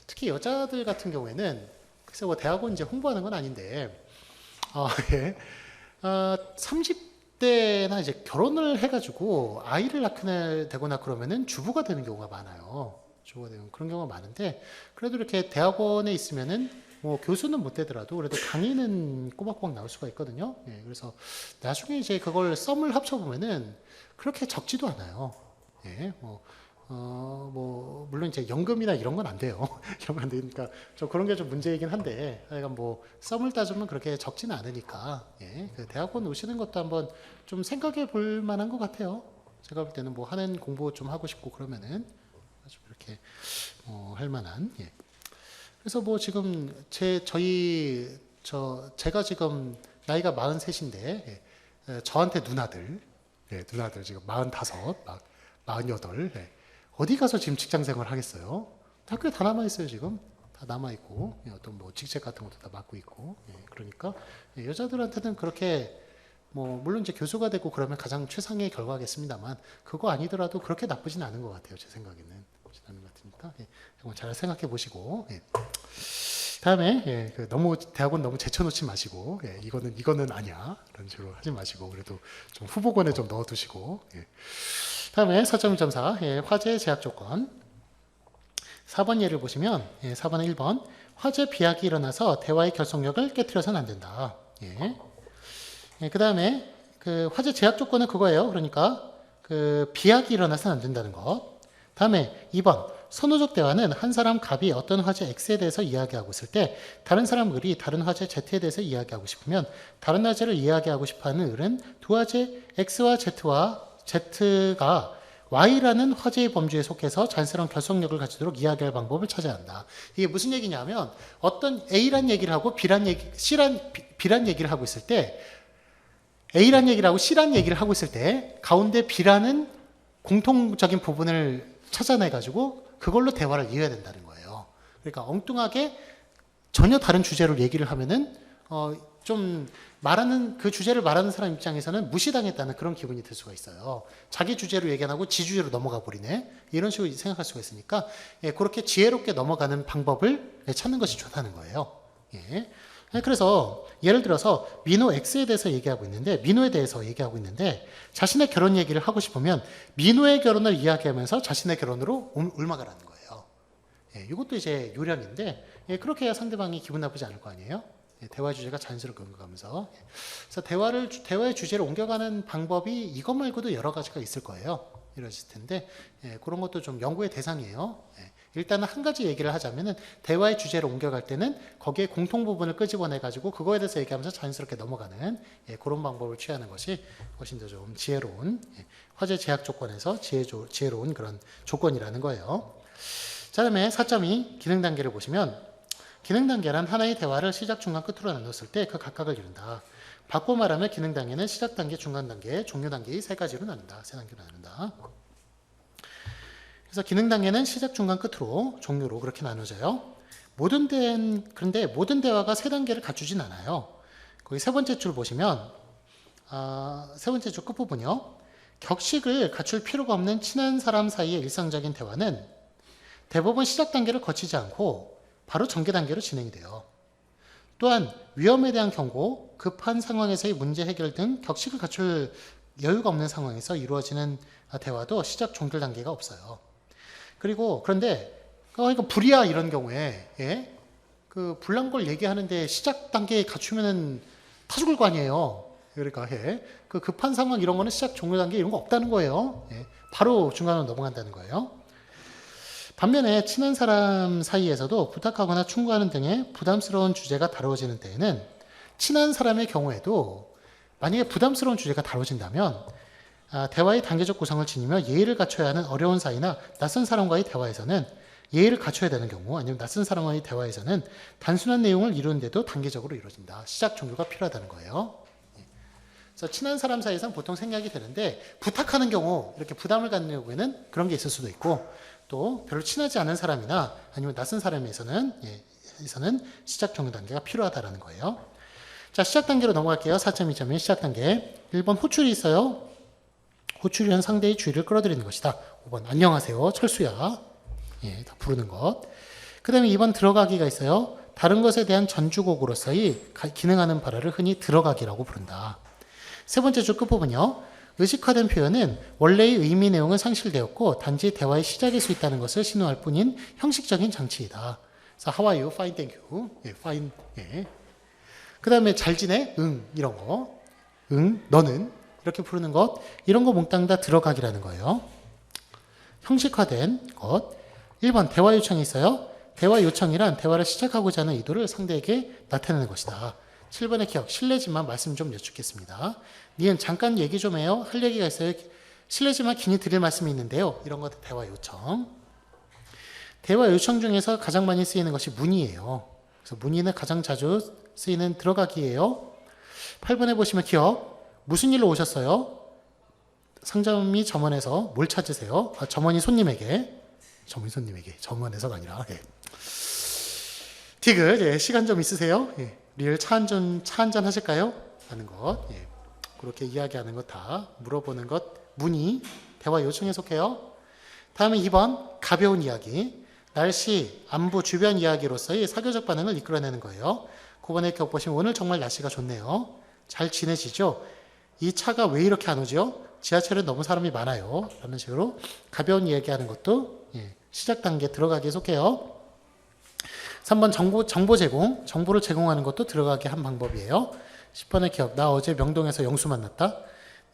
특히 여자들 같은 경우에는 그래서 뭐 대학원 이제 홍보하는 건 아닌데 30대나 이제 결혼을 해가지고 아이를 낳게 되거나 그러면은 주부가 되는 경우가 많아요. 주부가 되는 그런 경우가 많은데 그래도 이렇게 대학원에 있으면은 뭐 교수는 못 되더라도 그래도 강의는 꼬박꼬박 나올 수가 있거든요. 그래서 나중에 이제 그걸 썸을 합쳐보면은 그렇게 적지도 않아요. 뭐 물론 이제 연금이나 이런 건 안 돼요. 이런 건 안 되니까 좀 그런 게 좀 문제이긴 한데, 하여간 뭐 썸을 따지면 그렇게 적지는 않으니까 그 대학원 오시는 것도 한번 좀 생각해 볼 만한 것 같아요. 제가 볼 때는 뭐 하는 공부 좀 하고 싶고 그러면은 좀 이렇게 할 만한. 그래서 뭐 지금 제가 지금 나이가 43인데 저한테 누나들 지금 45, 막 48 어디 가서 지금 직장 생활 하겠어요? 학교에 다 남아 있어요 지금. 다 남아 있고 어떤 뭐 직책 같은 것도 다 맡고 있고 그러니까 여자들한테는 그렇게 뭐 물론 이제 교수가 되고 그러면 가장 최상의 결과겠습니다만 그거 아니더라도 그렇게 나쁘진 않은 것 같아요 제 생각에는. 나쁘진 않은 것 같으니까 한번 잘 생각해 보시고 다음에 너무 대학원 너무 제쳐놓지 마시고 이거는 아니야 이런 식으로 하지 마시고 그래도 좀 후보군에 좀 넣어두시고 다음에 4.1.4 화재 제약 조건 4번 예를 보시면 4번에 1번 화재 비약이 일어나서 대화의 결속력을 깨트려서는 안 된다. 그 다음에 그 화재 제약 조건은 그거예요. 그러니까 그 비약이 일어나서는 안 된다는 것. 다음에 2번 선호적 대화는 한 사람 갑이 어떤 화재 X에 대해서 이야기하고 있을 때 다른 사람 을이 다른 화재 Z에 대해서 이야기하고 싶으면 다른 화재를 이야기하고 싶어하는 을은 두 화재 X와 Z가 Y라는 화재의 범주에 속해서 자연스러운 결속력을 가지도록 이야기할 방법을 찾아야 한다. 이게 무슨 얘기냐면 어떤 A란 얘기를 하고 B란 얘기를 하고 있을 때 A란 얘기를 하고 C란 얘기를 하고 있을 때 가운데 B라는 공통적인 부분을 찾아내가지고 그걸로 대화를 이어야 된다는 거예요. 그러니까 엉뚱하게 전혀 다른 주제로 얘기를 하면은 좀 말하는 그 주제를 말하는 사람 입장에서는 무시당했다는 그런 기분이 들 수가 있어요. 자기 주제로 얘기 안 하고 지 주제로 넘어가 버리네. 이런 식으로 생각할 수가 있으니까 그렇게 지혜롭게 넘어가는 방법을 찾는 것이 좋다는 거예요. 그래서 예를 들어서 민호 X에 대해서 얘기하고 있는데 민호에 대해서 얘기하고 있는데 자신의 결혼 얘기를 하고 싶으면 민호의 결혼을 이야기하면서 자신의 결혼으로 옮아가라는 거예요. 이것도 이제 요령인데 그렇게 해야 상대방이 기분 나쁘지 않을 거 아니에요. 대화 주제가 자연스럽게 옮겨가면서 그래서 대화의 주제를 옮겨가는 방법이 이것 말고도 여러 가지가 있을 거예요. 이러실 텐데 그런 것도 좀 연구의 대상이에요. 일단은 한 가지 얘기를 하자면은 대화의 주제를 옮겨갈 때는 거기에 공통 부분을 끄집어내 가지고 그거에 대해서 얘기하면서 자연스럽게 넘어가는 그런 방법을 취하는 것이 훨씬 더 좀 지혜로운 화재 제약 조건에서 지혜로운 그런 조건이라는 거예요. 자, 다음에 4.2 기능 단계를 보시면 기능 단계란 하나의 대화를 시작, 중간, 끝으로 나눴을 때 그 각각을 이룬다. 바꿔 말하면 기능 단계는 시작 단계, 중간 단계, 종료 단계의 세 가지로 나눈다. 세 단계로 나눈다. 그래서 기능 단계는 시작, 중간, 끝으로, 종료로 그렇게 나눠져요. 그런데 모든 대화가 세 단계를 갖추진 않아요. 거기 세 번째 줄 보시면 세 번째 줄 끝부분이요. 격식을 갖출 필요가 없는 친한 사람 사이의 일상적인 대화는 대부분 시작 단계를 거치지 않고 바로 전개 단계로 진행이 돼요. 또한 위험에 대한 경고, 급한 상황에서의 문제 해결 등 격식을 갖출 여유가 없는 상황에서 이루어지는 대화도 시작, 종결 단계가 없어요. 그런데 그러니까 불이야 이런 경우에 그 불난 걸 얘기하는데 시작 단계에 갖추면은 타 죽을 거 아니에요. 그러니까 그 급한 상황 이런 거는 시작, 종료 단계 이런 거 없다는 거예요. 바로 중간으로 넘어간다는 거예요. 반면에 친한 사람 사이에서도 부탁하거나 충고하는 등의 부담스러운 주제가 다루어지는 때에는 친한 사람의 경우에도 만약에 부담스러운 주제가 다뤄진다면 대화의 단계적 구성을 지니며 예의를 갖춰야 하는 어려운 사이나 낯선 사람과의 대화에서는 예의를 갖춰야 되는 경우 아니면 낯선 사람과의 대화에서는 단순한 내용을 이루는데도 단계적으로 이루어진다. 시작 종교가 필요하다는 거예요. 그래서 친한 사람 사이에서는 보통 생략이 되는데 부탁하는 경우 이렇게 부담을 갖는 경우에는 그런 게 있을 수도 있고 또 별로 친하지 않은 사람이나 아니면 낯선 사람에서는 시작 종교 단계가 필요하다는 거예요. 자, 시작 단계로 넘어갈게요. 4.2.1 시작 단계. 1번 호출이 있어요. 호출이 한 상대의 주의를 끌어들이는 것이다. 5번 안녕하세요. 철수야. 예, 다 부르는 것. 그 다음에 2번 들어가기가 있어요. 다른 것에 대한 전주곡으로서의 기능하는 발화를 흔히 들어가기라고 부른다. 세 번째 줄 끝부분이요. 의식화된 표현은 원래의 의미 내용은 상실되었고 단지 대화의 시작일 수 있다는 것을 신호할 뿐인 형식적인 장치이다. 그래서 How are you? Fine, thank you. 예, fine. 예. 그 다음에 잘 지내? 응. 이런 거. 응. 너는? 이렇게 부르는 것. 이런 거 몽땅 다 들어가기라는 거예요. 형식화된 것. 1번 대화 요청이 있어요. 대화 요청이란 대화를 시작하고자 하는 의도를 상대에게 나타내는 것이다. 7번의 기억. 실례지만 말씀 좀 여쭙겠습니다. 니은 잠깐 얘기 좀 해요. 할 얘기가 있어요. 실례지만 긴히 드릴 말씀이 있는데요. 이런 것도 대화 요청. 대화 요청 중에서 가장 많이 쓰이는 것이 문의예요. 그래서 문의는 가장 자주 쓰이는 들어가기예요. 8번에 보시면 기억. 무슨 일로 오셨어요? 상점이 점원에서 뭘 찾으세요? 점원이 손님에게. 점원에서가 아니라. 예. 디귿. 예, 시간 좀 있으세요? 예. 리얼 차 한잔 하실까요? 하는 것. 예. 그렇게 이야기하는 것 다 물어보는 것. 문의. 대화 요청에 속해요. 다음에 2번 가벼운 이야기. 날씨, 안부, 주변 이야기로서의 사교적 반응을 이끌어내는 거예요. 9번의 기억 보시면 오늘 정말 날씨가 좋네요. 잘 지내시죠? 이 차가 왜 이렇게 안 오죠? 지하철에 너무 사람이 많아요. 라는 식으로 가벼운 이야기하는 것도 시작 단계에 들어가기에 속해요. 3번 정보 제공. 정보를 제공하는 것도 들어가게 한 방법이에요. 10번의 기억. 나 어제 명동에서 영수 만났다.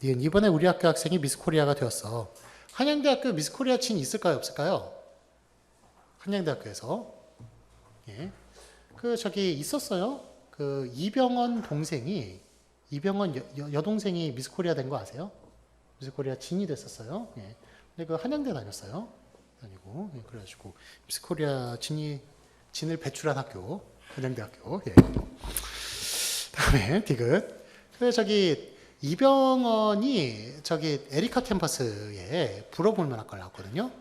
니은 이번에 우리 학교 학생이 미스코리아가 되었어. 한양대학교 미스코리아 친 있을까요? 없을까요? 한양대학교에서. 예. 저기 있었어요. 이병헌 여동생이 미스코리아 된 거 아세요? 미스코리아 진이 됐었어요. 예. 근데 한양대 다녔어요. 다니고. 예. 그래가지고 미스코리아 진을 배출한 학교. 한양대학교. 예. 다음에 디귿. 이병헌이 에리카 캠퍼스에 불어볼만학과 나왔거든요.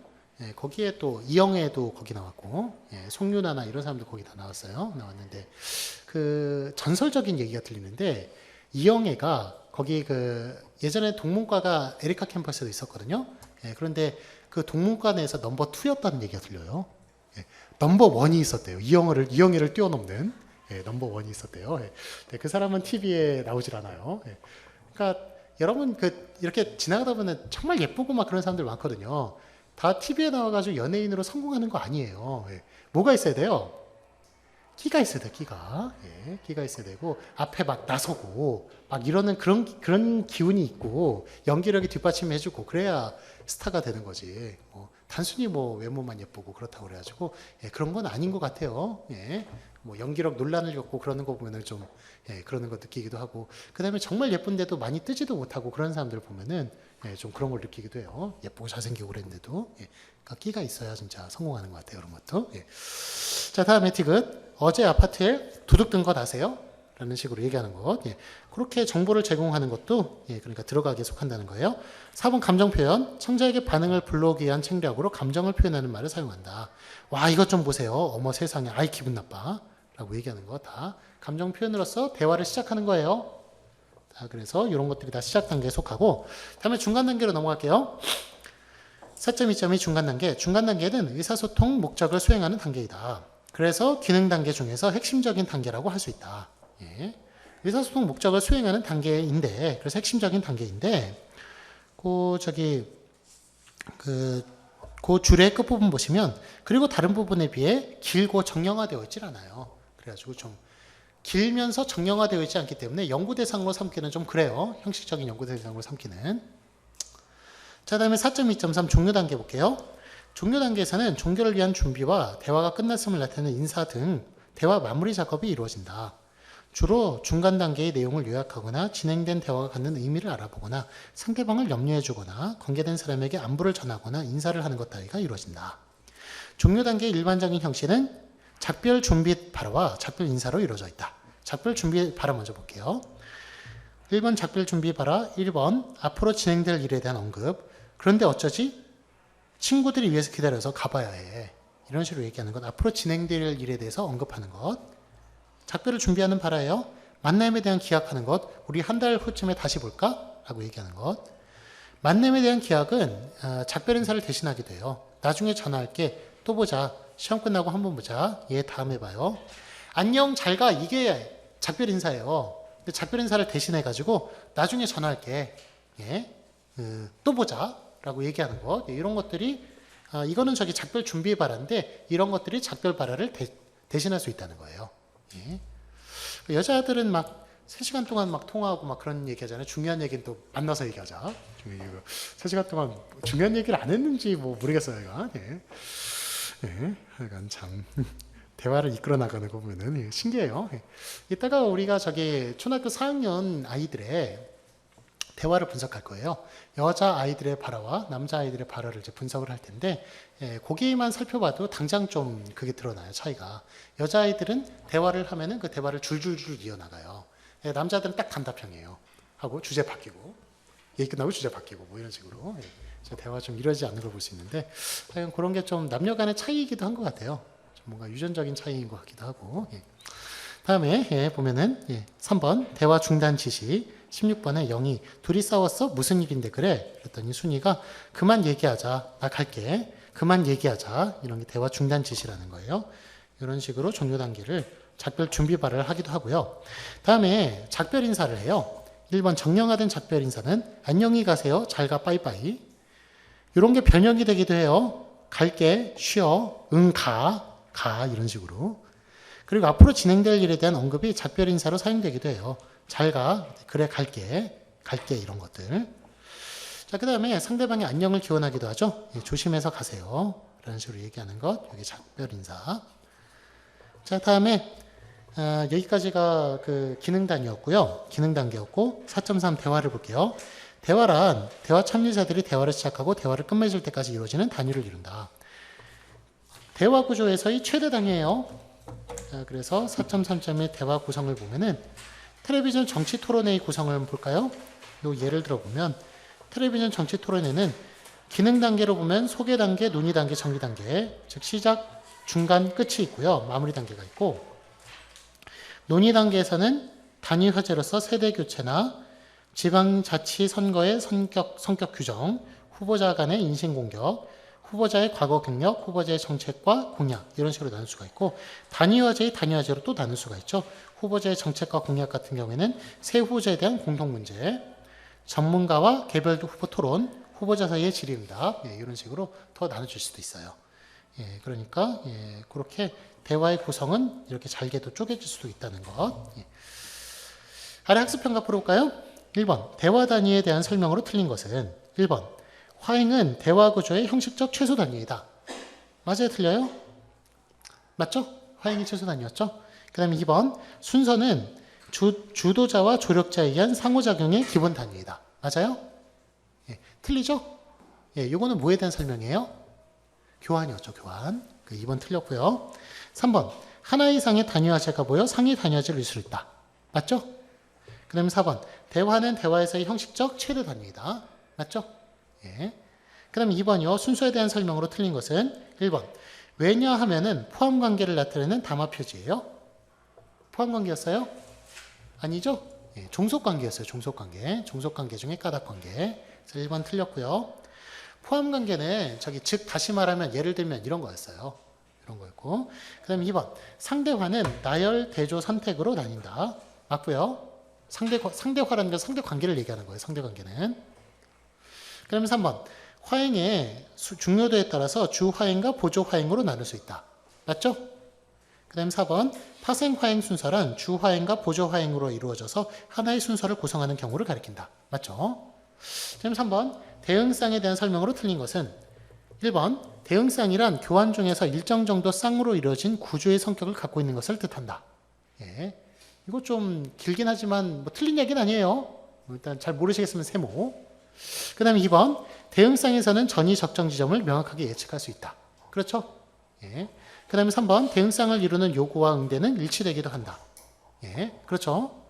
예, 거기에 또 이영애도 거기 나왔고, 예, 송윤아나 이런 사람도 거기 다 나왔는데 전설적인 얘기가 들리는데 이영애가 거기 예전에 동문과가 에리카 캠퍼스에도 있었거든요. 예, 그런데 그 동문과 내에서 넘버 2였다는 얘기가 들려요. 예, 넘버 1이 있었대요. 이영애를 뛰어넘는 넘버 1이 있었대요. 예, 네, 그 사람은 TV에 나오질 않아요. 예, 그러니까 여러분 이렇게 지나가다 보면 정말 예쁘고 막 그런 사람들 많거든요. 다 TV에 나와가지고 연예인으로 성공하는 거 아니에요. 예. 뭐가 있어야 돼요? 끼가 있어야 돼요, 끼가. 예, 끼가 있어야 되고, 앞에 막 나서고, 막 이러는 그런 기운이 있고, 연기력이 뒷받침해주고, 그래야 스타가 되는 거지. 단순히 외모만 예쁘고 그렇다고 그래가지고, 예, 그런 건 아닌 것 같아요. 예. 연기력 논란을 겪고 그러는 거 보면은 좀, 예, 그러는 거 느끼기도 하고, 그 다음에 정말 예쁜데도 많이 뜨지도 못하고 그런 사람들 보면은, 예, 좀 그런 걸 느끼기도 해요. 예쁘고 잘생기고 그랬는데도. 예, 그러니까 끼가 있어야 진짜 성공하는 것 같아요. 그런 것도. 예. 자, 다음에 디귿. 어제 아파트에 도둑 든 것 아세요? 라는 식으로 얘기하는 것. 예. 그렇게 정보를 제공하는 것도, 예, 그러니까 들어가기에 속한다는 거예요. 4번 감정 표현. 청자에게 반응을 불러오기 위한 책략으로 감정을 표현하는 말을 사용한다. 와, 이것 좀 보세요. 어머 세상에. 아이, 기분 나빠. 라고 얘기하는 거 다 감정 표현으로서 대화를 시작하는 거예요. 그래서 이런 것들이 다 시작 단계에 속하고, 다음에 중간 단계로 넘어갈게요. 4.2.2 중간 단계. 중간 단계는 의사소통 목적을 수행하는 단계이다. 그래서 기능 단계 중에서 핵심적인 단계라고 할 수 있다. 예. 의사소통 목적을 수행하는 단계인데, 그래서 핵심적인 단계인데, 그 줄의 끝부분 보시면, 그리고 다른 부분에 비해 길고 정형화되어 있질 않아요. 그래가지고 좀 길면서 정형화되어 있지 않기 때문에 연구 대상으로 삼기는 좀 그래요. 형식적인 연구 대상으로 삼기는. 자, 다음에 4.2.3 종료 단계 볼게요. 종료 단계에서는 종교를 위한 준비와 대화가 끝났음을 나타내는 인사 등 대화 마무리 작업이 이루어진다. 주로 중간 단계의 내용을 요약하거나 진행된 대화가 갖는 의미를 알아보거나 상대방을 염려해주거나 관계된 사람에게 안부를 전하거나 인사를 하는 것 따위가 이루어진다. 종료 단계의 일반적인 형식은 작별 준비 발화와 작별 인사로 이루어져 있다. 작별 준비 발화 먼저 볼게요. 1번 작별 준비 발화, 1번 앞으로 진행될 일에 대한 언급. 그런데 어쩌지? 친구들이 위해서 기다려서 가봐야 해. 이런 식으로 얘기하는 것. 앞으로 진행될 일에 대해서 언급하는 것. 작별을 준비하는 발화예요. 만남에 대한 기약하는 것. 우리 한 달 후쯤에 다시 볼까? 라고 얘기하는 것. 만남에 대한 기약은 작별 인사를 대신하기도 해요. 나중에 전화할게. 또 보자. 시험 끝나고 한번 보자. 얘 다음에 봐요. 안녕 잘 가. 이게 작별 인사예요. 작별 인사를 대신해가지고 나중에 전화할게. 예. 또 보자. 라고 얘기하는 것. 이런 것들이 이거는 저기 작별 준비 발화인데 이런 것들이 작별 발화를 대신할 수 있다는 거예요. 예. 여자들은 막 3시간 동안 막 통화하고 막 그런 얘기 하잖아요. 중요한 얘기는 또 만나서 얘기하자. 3시간 동안 중요한 얘기를 안 했는지 뭐 모르겠어요. 이거. 예. 예. 약간 참 대화를 이끌어 나가는 거 보면은 신기해요. 예. 이따가 우리가 저기 초등학교 4학년 아이들의 대화를 분석할 거예요. 여자 아이들의 발화와 남자 아이들의 발화를 이제 분석을 할 텐데, 거기만 살펴봐도 당장 좀 그게 드러나요, 차이가. 여자 아이들은 대화를 하면은 그 대화를 줄줄줄 이어나가요. 남자들은 딱 단답형이에요. 하고 주제 바뀌고, 얘기 끝나고 주제 바뀌고, 뭐 이런 식으로. 대화 좀 이러지 않는 걸 볼 수 있는데, 하여간 그런 게 좀 남녀 간의 차이이기도 한 것 같아요. 좀 뭔가 유전적인 차이인 것 같기도 하고. 다음에 보면은 3번 대화 중단 지시. 16번에 영희 둘이 싸웠어? 무슨 일인데 그래? 그랬더니 순이가 그만 얘기하자. 나 갈게. 그만 얘기하자. 이런 게 대화 중단 지시라는 거예요. 이런 식으로 종료 단계를 작별 준비 발을 하기도 하고요. 다음에 작별 인사를 해요. 1번 정형화된 작별 인사는 안녕히 가세요. 잘 가 빠이빠이. 이런 게 변형이 되기도 해요. 갈게. 쉬어. 응 가. 이런 식으로. 그리고 앞으로 진행될 일에 대한 언급이 작별 인사로 사용되기도 해요. 잘 가. 그래 갈게. 이런 것들. 자, 그 다음에 상대방의 안녕을 기원하기도 하죠. 조심해서 가세요. 라는 식으로 얘기하는 것. 여기 작별 인사. 자, 다음에 여기까지가 그 기능 단위였고요. 기능 단계였고 4.3 대화를 볼게요. 대화란 대화 참여자들이 대화를 시작하고 대화를 끝맺을 때까지 이루어지는 단위를 이룬다. 대화 구조에서의 최대 단위예요. 자, 그래서 4.3.1 대화 구성을 보면은 텔레비전 정치 토론회의 구성을 한번 볼까요? 요 예를 들어 보면 텔레비전 정치 토론회는 기능 단계로 보면 소개 단계, 논의 단계, 정리 단계, 즉 시작, 중간, 끝이 있고요. 마무리 단계가 있고 논의 단계에서는 단위 화제로서 세대 교체나 지방자치 선거의 성격 규정, 후보자 간의 인신 공격, 후보자의 과거 경력, 후보자의 정책과 공약 이런 식으로 나눌 수가 있고 단위 화제의 단위 화제로 또 나눌 수가 있죠. 후보자의 정책과 공약 같은 경우에는 새 후보자에 대한 공통 문제, 전문가와 개별 후보 토론, 후보자 사이의 질의응답 이런 식으로 더 나눠질 수도 있어요. 그러니까 그렇게 대화의 구성은 이렇게 잘게도 쪼개질 수도 있다는 것. 아래 학습평가 풀어볼까요? 1번 대화 단위에 대한 설명으로 틀린 것은 1번 화행은 대화 구조의 형식적 최소 단위이다. 맞아요? 틀려요? 맞죠? 화행이 최소 단위였죠? 그 다음에 2번 순서는 주도자와 조력자에 의한 상호작용의 기본 단위이다. 맞아요? 틀리죠? 이거는 뭐에 대한 설명이에요? 교환이었죠. 교환. 2번 틀렸고요. 3번 하나 이상의 단위화제가 모여 상위 단위화제를 이룰 수 있다. 맞죠? 그 다음에 4번 대화는 대화에서의 형식적 최대 단위이다. 맞죠? 그 다음에 2번이요. 순서에 대한 설명으로 틀린 것은 1번 왜냐하면은 포함관계를 나타내는 담화 표지예요. 포함관계였어요? 아니죠? 종속관계였어요. 종속관계 중에 까닭관계. 그래서 1번 틀렸고요. 포함관계는 즉 다시 말하면 예를 들면 이런 거였어요. 이런 거였고. 그 다음에 2번 상대화는 나열, 대조, 선택으로 나뉜다. 맞고요. 상대화라는 건 상대관계를 얘기하는 거예요. 상대관계는. 그 다음에 3번 화행의 중요도에 따라서 주화행과 보조화행으로 나눌 수 있다. 맞죠? 그 다음에 4번 파생화행 순서란 주화행과 보조화행으로 이루어져서 하나의 순서를 구성하는 경우를 가리킨다. 맞죠? 그 다음에 3번 대응쌍에 대한 설명으로 틀린 것은 1번 대응쌍이란 교환 중에서 일정 정도 쌍으로 이루어진 구조의 성격을 갖고 있는 것을 뜻한다. 이거 좀 길긴 하지만 뭐 틀린 얘기는 아니에요. 일단 잘 모르시겠으면 세모. 그 다음에 2번, 대응상에서는 전이 적정 지점을 명확하게 예측할 수 있다. 그렇죠? 예. 그 다음에 3번, 대응상을 이루는 요구와 응대는 일치되기도 한다. 예. 그렇죠?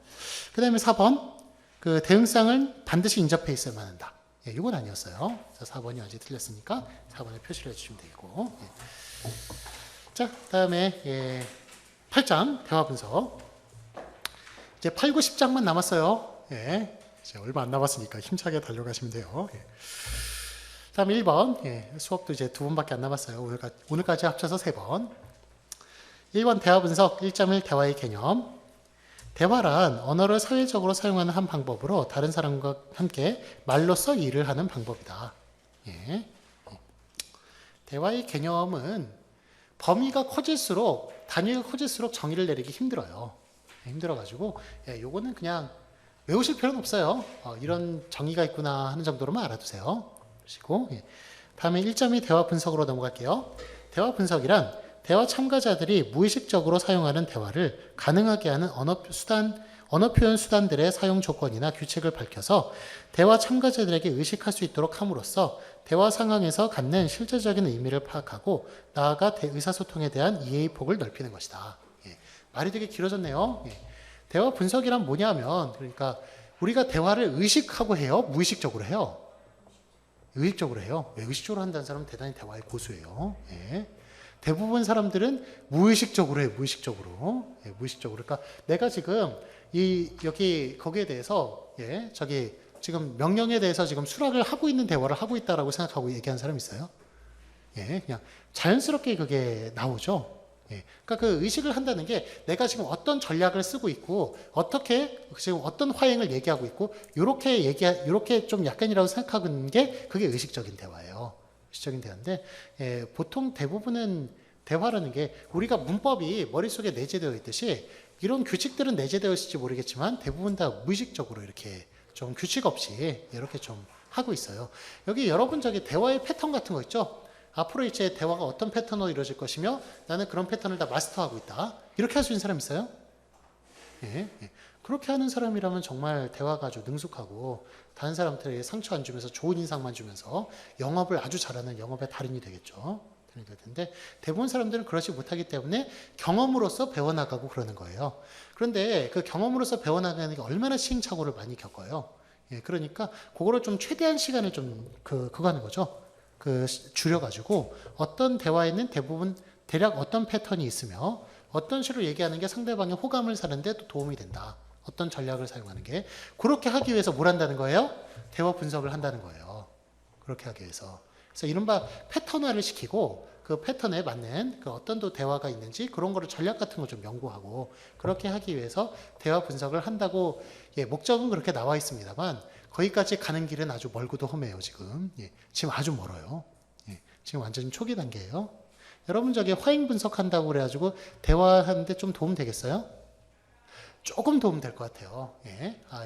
그 다음에 4번, 그 대응상을 반드시 인접해 있어야만 한다. 예, 이건 아니었어요. 자, 4번이 완전히 틀렸으니까 4번에 표시를 해주시면 되고. 예. 자, 다음에 8장 대화 분석. 이제 8, 9, 10장만 남았어요. 예. 이제 얼마 안 남았으니까 힘차게 달려가시면 돼요. 예. 다음 1번. 예. 수업도 이제 2번밖에 안 남았어요. 오늘까지 합쳐서 3번. 1번 대화 분석 1.1 대화의 개념. 대화란 언어를 사회적으로 사용하는 한 방법으로 다른 사람과 함께 말로써 일을 하는 방법이다. 예. 대화의 개념은 범위가 커질수록, 단위가 커질수록 정의를 내리기 힘들어요. 힘들어가지고 요거는 그냥 외우실 필요는 없어요. 이런 정의가 있구나 하는 정도로만 알아두세요. 보시고, 다음에 1.2 대화 분석으로 넘어갈게요. 대화 분석이란 대화 참가자들이 무의식적으로 사용하는 대화를 가능하게 하는 언어 표현 수단들의 사용 조건이나 규칙을 밝혀서 대화 참가자들에게 의식할 수 있도록 함으로써 대화 상황에서 갖는 실제적인 의미를 파악하고 나아가 의사소통에 대한 이해의 폭을 넓히는 것이다. 예. 말이 되게 길어졌네요. 예. 대화 분석이란 뭐냐면, 그러니까 우리가 대화를 의식하고 해요? 무의식적으로 해요? 의식적으로 해요. 의식적으로 한다는 사람은 대단히 대화의 고수예요. 예. 대부분 사람들은 무의식적으로 해요. 무의식적으로. 예, 무의식적으로. 그러니까 내가 지금 거기에 대해서 지금 명령에 대해서 지금 수락을 하고 있는 대화를 하고 있다라고 생각하고 얘기하는 사람 있어요? 예, 그냥 자연스럽게 그게 나오죠. 예, 그러니까 그 의식을 한다는 게 내가 지금 어떤 전략을 쓰고 있고 어떻게 지금 어떤 화행을 얘기하고 있고 요렇게 좀 약간이라고 생각하는 게 그게 의식적인 대화예요. 의식적인 대화인데 보통 대부분은 대화라는 게 우리가 문법이 머릿속에 내재되어 있듯이 이런 규칙들은 내재되어 있을지 모르겠지만 대부분 다 무의식적으로 이렇게 좀 규칙 없이 이렇게 좀 하고 있어요. 여기 여러분 저기 대화의 패턴 같은 거 있죠? 앞으로 이제 대화가 어떤 패턴으로 이루어질 것이며 나는 그런 패턴을 다 마스터하고 있다. 이렇게 할 수 있는 사람 있어요? 예, 예. 그렇게 하는 사람이라면 정말 대화가 아주 능숙하고 다른 사람들에게 상처 안 주면서 좋은 인상만 주면서 영업을 아주 잘하는 영업의 달인이 되겠죠. 근데 대부분 사람들은 그러지 못하기 때문에 경험으로서 배워나가고 그러는 거예요. 그런데 그 경험으로서 배워나가는 게 얼마나 시행착오를 많이 겪어요. 예, 그러니까 그거를 좀 최대한 시간을 좀 그거 하는 거죠. 줄여가지고 어떤 대화에는 대략 어떤 패턴이 있으며 어떤 식으로 얘기하는 게 상대방의 호감을 사는데 또 도움이 된다. 어떤 전략을 사용하는 게. 그렇게 하기 위해서 뭘 한다는 거예요? 대화 분석을 한다는 거예요. 그렇게 하기 위해서. 그래서 이른바 패턴화를 시키고 그 패턴에 맞는 그 어떤 또 대화가 있는지 그런 거를 전략 같은 거 좀 연구하고 그렇게 하기 위해서 대화 분석을 한다고 목적은 그렇게 나와 있습니다만 거기까지 가는 길은 아주 멀고도 험해요, 지금. 지금 아주 멀어요. 지금 완전 초기 단계예요. 여러분 저기 화행 분석한다고 그래가지고 대화하는데 좀 도움 되겠어요? 조금 도움 될 것 같아요.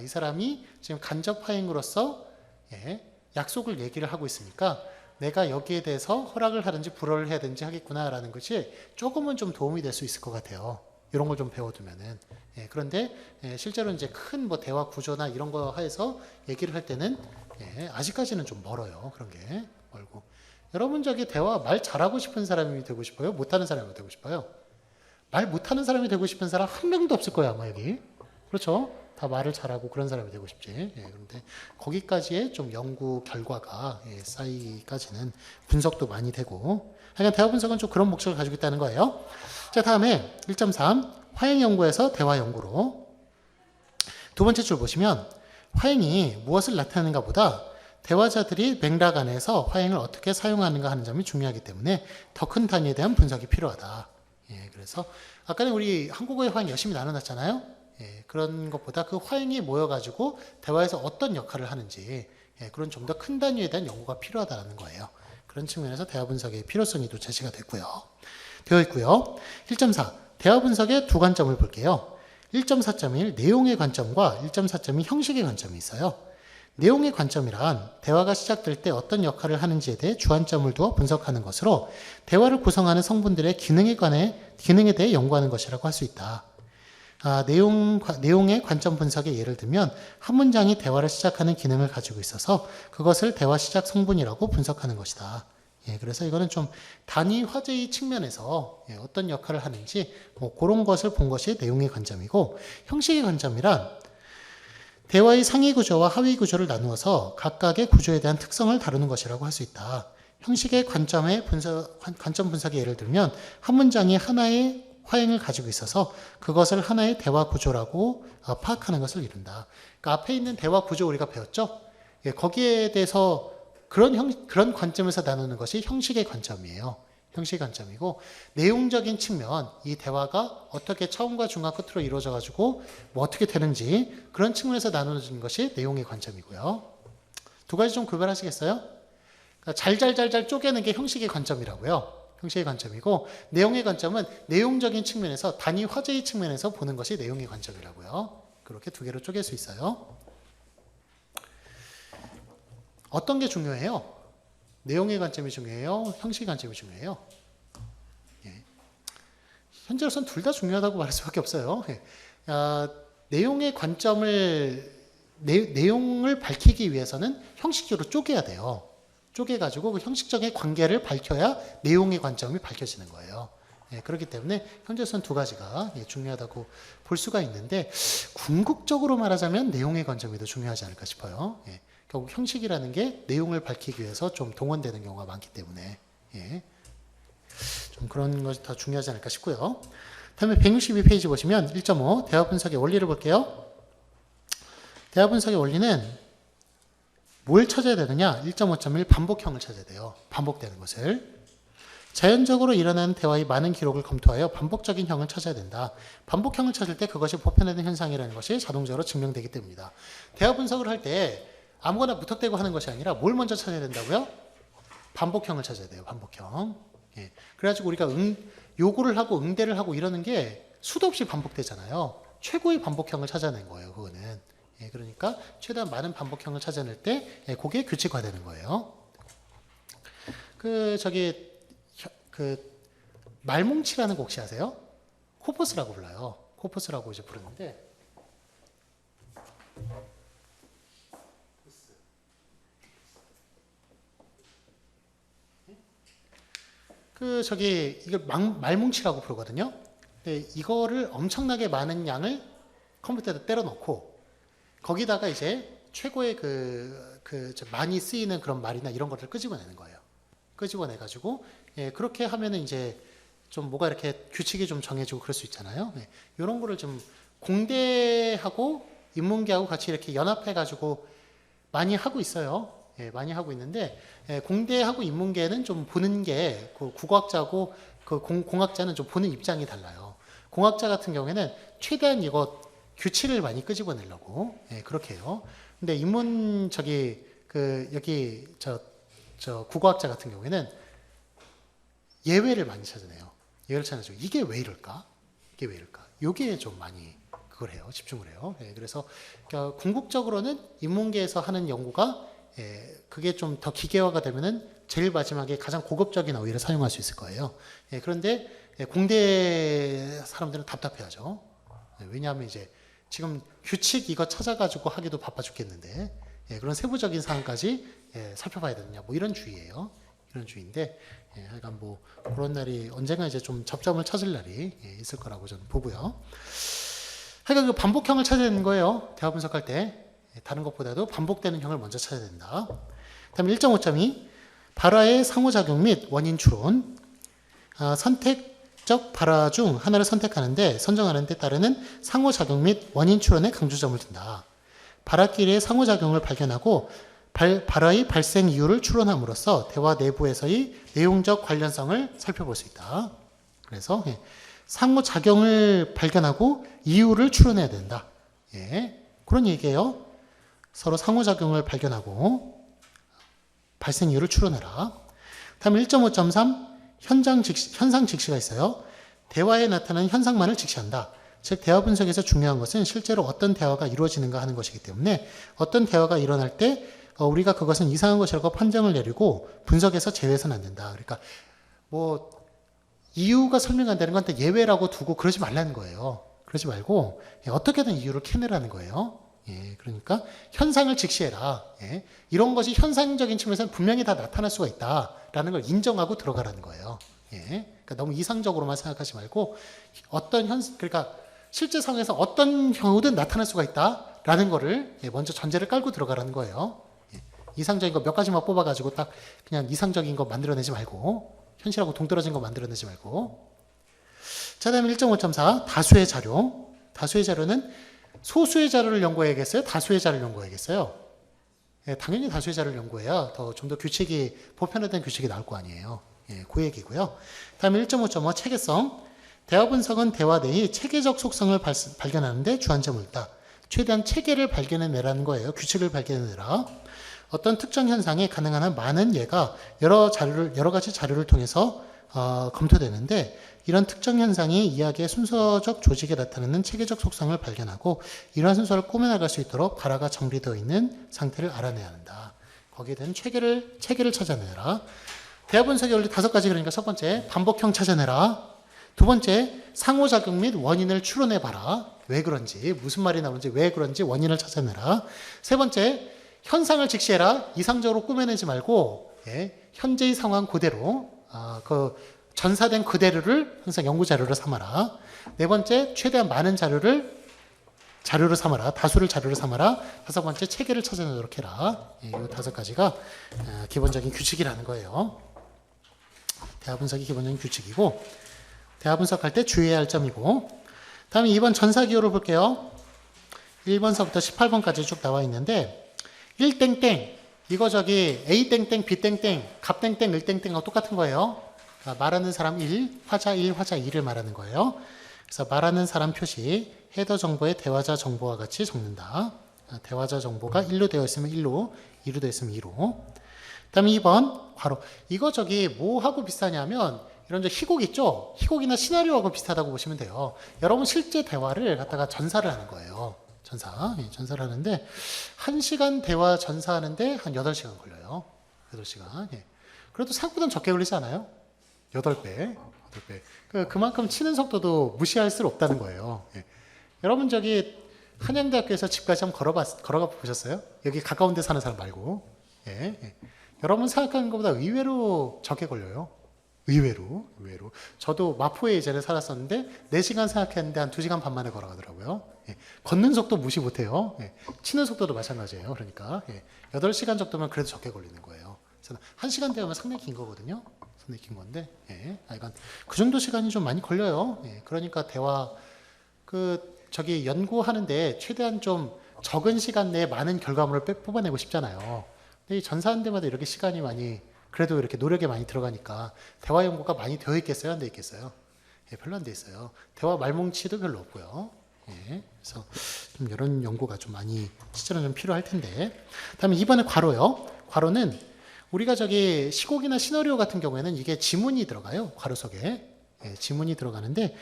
이 사람이 지금 간접 화행으로서 약속을 얘기를 하고 있으니까 내가 여기에 대해서 허락을 하든지 불허를 해야 되는지 하겠구나라는 것이 조금은 좀 도움이 될 수 있을 것 같아요. 이런 걸 좀 배워두면은. 그런데 실제로 이제 큰 뭐 대화 구조나 이런 거 해서 얘기를 할 때는 아직까지는 좀 멀어요. 그런 게 멀고. 여러분 저기 대화 말 잘하고 싶은 사람이 되고 싶어요? 못하는 사람이 되고 싶어요? 말 못하는 사람이 되고 싶은 사람 한 명도 없을 거예요, 아마 여기. 그렇죠? 다 말을 잘하고 그런 사람이 되고 싶지. 그런데 거기까지의 좀 연구 결과가 쌓이기까지는 분석도 많이 되고. 하여간 대화 분석은 좀 그런 목적을 가지고 있다는 거예요. 자, 다음에 1.3 화행 연구에서 대화 연구로. 두 번째 줄 보시면 화행이 무엇을 나타내는가 보다 대화자들이 맥락 안에서 화행을 어떻게 사용하는가 하는 점이 중요하기 때문에 더 큰 단위에 대한 분석이 필요하다. 그래서 아까는 우리 한국어의 화행 열심히 나눠놨잖아요. 그런 것보다 그 화행이 모여가지고 대화에서 어떤 역할을 하는지 그런 좀 더 큰 단위에 대한 연구가 필요하다는 거예요. 그런 측면에서 대화 분석의 필요성이 또 제시가 되어 있고요. 1.4 대화 분석의 두 관점을 볼게요. 1.4.1 내용의 관점과 1.4.2 형식의 관점이 있어요. 내용의 관점이란 대화가 시작될 때 어떤 역할을 하는지에 대해 주안점을 두어 분석하는 것으로 대화를 구성하는 성분들의 기능에 대해 연구하는 것이라고 할 수 있다. 내용의 관점 분석의 예를 들면 한 문장이 대화를 시작하는 기능을 가지고 있어서 그것을 대화 시작 성분이라고 분석하는 것이다. 예, 그래서 이거는 좀 단위 화제의 측면에서 어떤 역할을 하는지 그런 것을 본 것이 내용의 관점이고, 형식의 관점이란 대화의 상위 구조와 하위 구조를 나누어서 각각의 구조에 대한 특성을 다루는 것이라고 할 수 있다. 형식의 관점 분석의 예를 들면 한 문장이 하나의 화형을 가지고 있어서 그것을 하나의 대화 구조라고 파악하는 것을 이룬다. 그러니까 앞에 있는 대화 구조 우리가 배웠죠? 예, 거기에 대해서 그런 관점에서 나누는 것이 형식의 관점이에요. 형식의 관점이고, 내용적인 측면, 이 대화가 어떻게 처음과 중간 끝으로 이루어져 가지고 뭐 어떻게 되는지 그런 측면에서 나누는 것이 내용의 관점이고요. 두 가지 좀 구별하시겠어요? 그러니까 잘잘 쪼개는 게 형식의 관점이라고요. 형식의 관점이고, 내용의 관점은 내용적인 측면에서 단위 화제의 측면에서 보는 것이 내용의 관점이라고요. 그렇게 두 개로 쪼갤 수 있어요. 어떤 게 중요해요? 내용의 관점이 중요해요? 형식의 관점이 중요해요? 예. 현재로서는 둘 다 중요하다고 말할 수밖에 없어요. 예. 내용의 관점을 내용을 밝히기 위해서는 형식적으로 쪼개야 돼요. 쪼개가지고 그 형식적인 관계를 밝혀야 내용의 관점이 밝혀지는 거예요. 예, 그렇기 때문에 현재로서는 두 가지가 중요하다고 볼 수가 있는데, 궁극적으로 말하자면 내용의 관점이 더 중요하지 않을까 싶어요. 예. 결국 형식이라는 게 내용을 밝히기 위해서 좀 동원되는 경우가 많기 때문에 좀 그런 것이 더 중요하지 않을까 싶고요. 다음에 162페이지 보시면 1.5 대화 분석의 원리를 볼게요. 대화 분석의 원리는 뭘 찾아야 되느냐? 1.5.1 반복형을 찾아야 돼요. 반복되는 것을. 자연적으로 일어나는 대화의 많은 기록을 검토하여 반복적인 형을 찾아야 된다. 반복형을 찾을 때 그것이 보편화된 현상이라는 것이 자동적으로 증명되기 때문이다. 대화 분석을 할 때 아무거나 무턱대고 하는 것이 아니라 뭘 먼저 찾아야 된다고요? 반복형을 찾아야 돼요. 반복형. 예. 그래가지고 우리가 요구를 하고 응대를 하고 이러는 게 수도 없이 반복되잖아요. 최고의 반복형을 찾아낸 거예요. 그거는. 예. 그러니까 최대한 많은 반복형을 찾아낼 때 그게 규칙화되는 거예요. 말뭉치라는 거 혹시 아세요? 코퍼스라고 불러요. 코퍼스라고 이제 부르는데, 이걸 말뭉치라고 부르거든요. 근데 이거를 엄청나게 많은 양을 컴퓨터에다 때려 넣고, 거기다가 이제 최고의 많이 쓰이는 그런 말이나 이런 것들을 끄집어내는 거예요. 끄집어내가지고, 그렇게 하면은 이제 좀 뭐가 이렇게 규칙이 좀 정해지고 그럴 수 있잖아요. 이런 거를 좀 공대하고 인문계하고 같이 이렇게 연합해가지고 많이 하고 있어요. 많이 하고 있는데, 공대하고 인문계는 좀 보는 게, 국어학자하고 공학자는 좀 보는 입장이 달라요. 공학자 같은 경우에는 최대한 이거 규칙을 많이 끄집어내려고, 그렇게 해요. 근데 국어학자 같은 경우에는 예외를 많이 찾아내요. 예외를 찾아내죠. 이게 왜 이럴까? 이게 왜 이럴까? 요게 좀 많이 그걸 해요. 집중을 해요. 그래서 궁극적으로는 인문계에서 하는 연구가 그게 좀 더 기계화가 되면은 제일 마지막에 가장 고급적인 어휘를 사용할 수 있을 거예요. 그런데 공대 사람들은 답답해하죠. 왜냐하면 이제 지금 규칙 이거 찾아가지고 하기도 바빠 죽겠는데 그런 세부적인 사항까지 살펴봐야 되느냐, 뭐 이런 주의예요. 이런 주의인데, 하여간 뭐 그런 날이 언젠가 이제 좀 접점을 찾을 날이 있을 거라고 저는 보고요. 하여간 그 반복형을 찾아야 되는 거예요. 대화 분석할 때. 다른 것보다도 반복되는 형을 먼저 찾아야 된다. 다음에 1.5.2 발화의 상호작용 및 원인 추론. 선택적 발화 중 하나를 선정하는 데 따르는 상호작용 및 원인 추론에 강조점을 둔다. 발화끼리의 상호작용을 발견하고 발화의 발생 이유를 추론함으로써 대화 내부에서의 내용적 관련성을 살펴볼 수 있다. 그래서 상호작용을 발견하고 이유를 추론해야 된다. 그런 얘기예요. 서로 상호작용을 발견하고 발생 이유를 추론해라. 다음에 1.5.3 현상 직시가 있어요. 대화에 나타나는 현상만을 직시한다. 즉 대화 분석에서 중요한 것은 실제로 어떤 대화가 이루어지는가 하는 것이기 때문에 어떤 대화가 일어날 때 우리가 그것은 이상한 것이라고 판정을 내리고 분석에서 제외해서는 안 된다. 그러니까 뭐 이유가 설명 안 되는 건 예외라고 두고 그러지 말라는 거예요. 그러지 말고 어떻게든 이유를 캐내라는 거예요. 그러니까 현상을 직시해라. 이런 것이 현상적인 측면에서는 분명히 다 나타날 수가 있다라는 걸 인정하고 들어가라는 거예요. 그러니까 너무 이상적으로만 생각하지 말고 그러니까 실제 상황에서 어떤 경우든 나타날 수가 있다라는 거를 먼저 전제를 깔고 들어가라는 거예요. 이상적인 거 몇 가지만 뽑아가지고 딱 그냥 이상적인 거 만들어내지 말고 현실하고 동떨어진 거 만들어내지 말고. 자, 다음에 1.5.4 다수의 자료. 다수의 자료는 소수의 자료를 연구해야겠어요? 다수의 자료를 연구해야겠어요? 당연히 다수의 자료를 연구해야 좀 더 규칙이 보편화된 규칙이 나올 거 아니에요. 그 얘기고요. 다음에 1.5.5 체계성. 대화 분석은 대화 내의 체계적 속성을 발견하는데 주안점을 둔다. 최대한 체계를 발견해내라는 거예요. 규칙을 발견해내라. 어떤 특정 현상에 가능한 한 많은 예가 여러 가지 자료를 통해서 검토되는데 이런 특정 현상이 이야기의 순서적 조직에 나타나는 체계적 속성을 발견하고 이러한 순서를 꾸며나갈 수 있도록 발화가 정리되어 있는 상태를 알아내야 한다. 거기에 대한 체계를 찾아내라. 대화 분석의 원리 5가지. 그러니까 첫 번째 반복형 찾아내라. 두 번째 상호작용 및 원인을 추론해봐라. 왜 그런지 무슨 말이 나오는지 왜 그런지 원인을 찾아내라. 세 번째 현상을 직시해라. 이상적으로 꾸며내지 말고 현재의 상황 그대로 그 전사된 그대로를 항상 연구 자료로 삼아라. 네 번째 최대한 많은 자료를 삼아라. 다수를 자료로 삼아라. 다섯 번째 체계를 찾아내도록 해라. 이 5가지가 기본적인 규칙이라는 거예요. 대화 분석이 기본적인 규칙이고 대화 분석할 때 주의해야 할 점이고. 다음에 2번 전사 기호를 볼게요. 1번서부터 18번까지 쭉 나와 있는데 1땡땡 이거 A 땡땡 B 땡땡 갑 땡땡 1땡땡하고 똑같은 거예요. 그러니까 말하는 사람 1, 화자 1, 화자 2를 말하는 거예요. 그래서 말하는 사람 표시 헤더 정보에 대화자 정보와 같이 적는다. 대화자 정보가 1로 되어 있으면 1로, 2로 되어 있으면 2로. 그다음에 2번 괄호. 이거 뭐하고 비슷하냐면 이런 희곡 있죠? 희곡이나 시나리오하고 비슷하다고 보시면 돼요. 여러분 실제 대화를 갖다가 전사를 하는 거예요. 전사를 하는데 1시간 대화 전사하는데 한 8시간 걸려요. 8시간. 그래도 생각보다 적게 걸리지 않아요? 8배. 그만큼 치는 속도도 무시할 수 없다는 거예요. 여러분 한양대학교에서 집까지 한번 걸어가 보셨어요? 여기 가까운 데 사는 사람 말고. 여러분 생각하는 것보다 의외로 적게 걸려요. 의외로. 저도 마포에 예전에 살았었는데 4시간 생각했는데 한 2시간 반 만에 걸어가더라고요. 걷는 속도 무시 못해요. 치는 속도도 마찬가지예요. 그러니까 8시간 정도면 그래도 적게 걸리는 거예요. 그래서 1시간 대화면 상당히 긴 거거든요. 상당히 긴 건데 그 정도 시간이 좀 많이 걸려요. 그러니까 대화 연구하는데 최대한 좀 적은 시간 내에 많은 결과물을 뽑아내고 싶잖아요. 근데 이 전사하는 데마다 이렇게 시간이 그래도 이렇게 노력이 많이 들어가니까 대화 연구가 많이 되어 있겠어요? 안 되어 있겠어요? 별로 안 돼 있어요. 대화 말뭉치도 별로 없고요. 그래서 좀 이런 연구가 좀 많이 실제로는 좀 필요할 텐데. 다음에 2번에 괄호요. 괄호는 우리가 시곡이나 시나리오 같은 경우에는 이게 지문이 들어가요. 괄호 속에. 지문이 들어가는데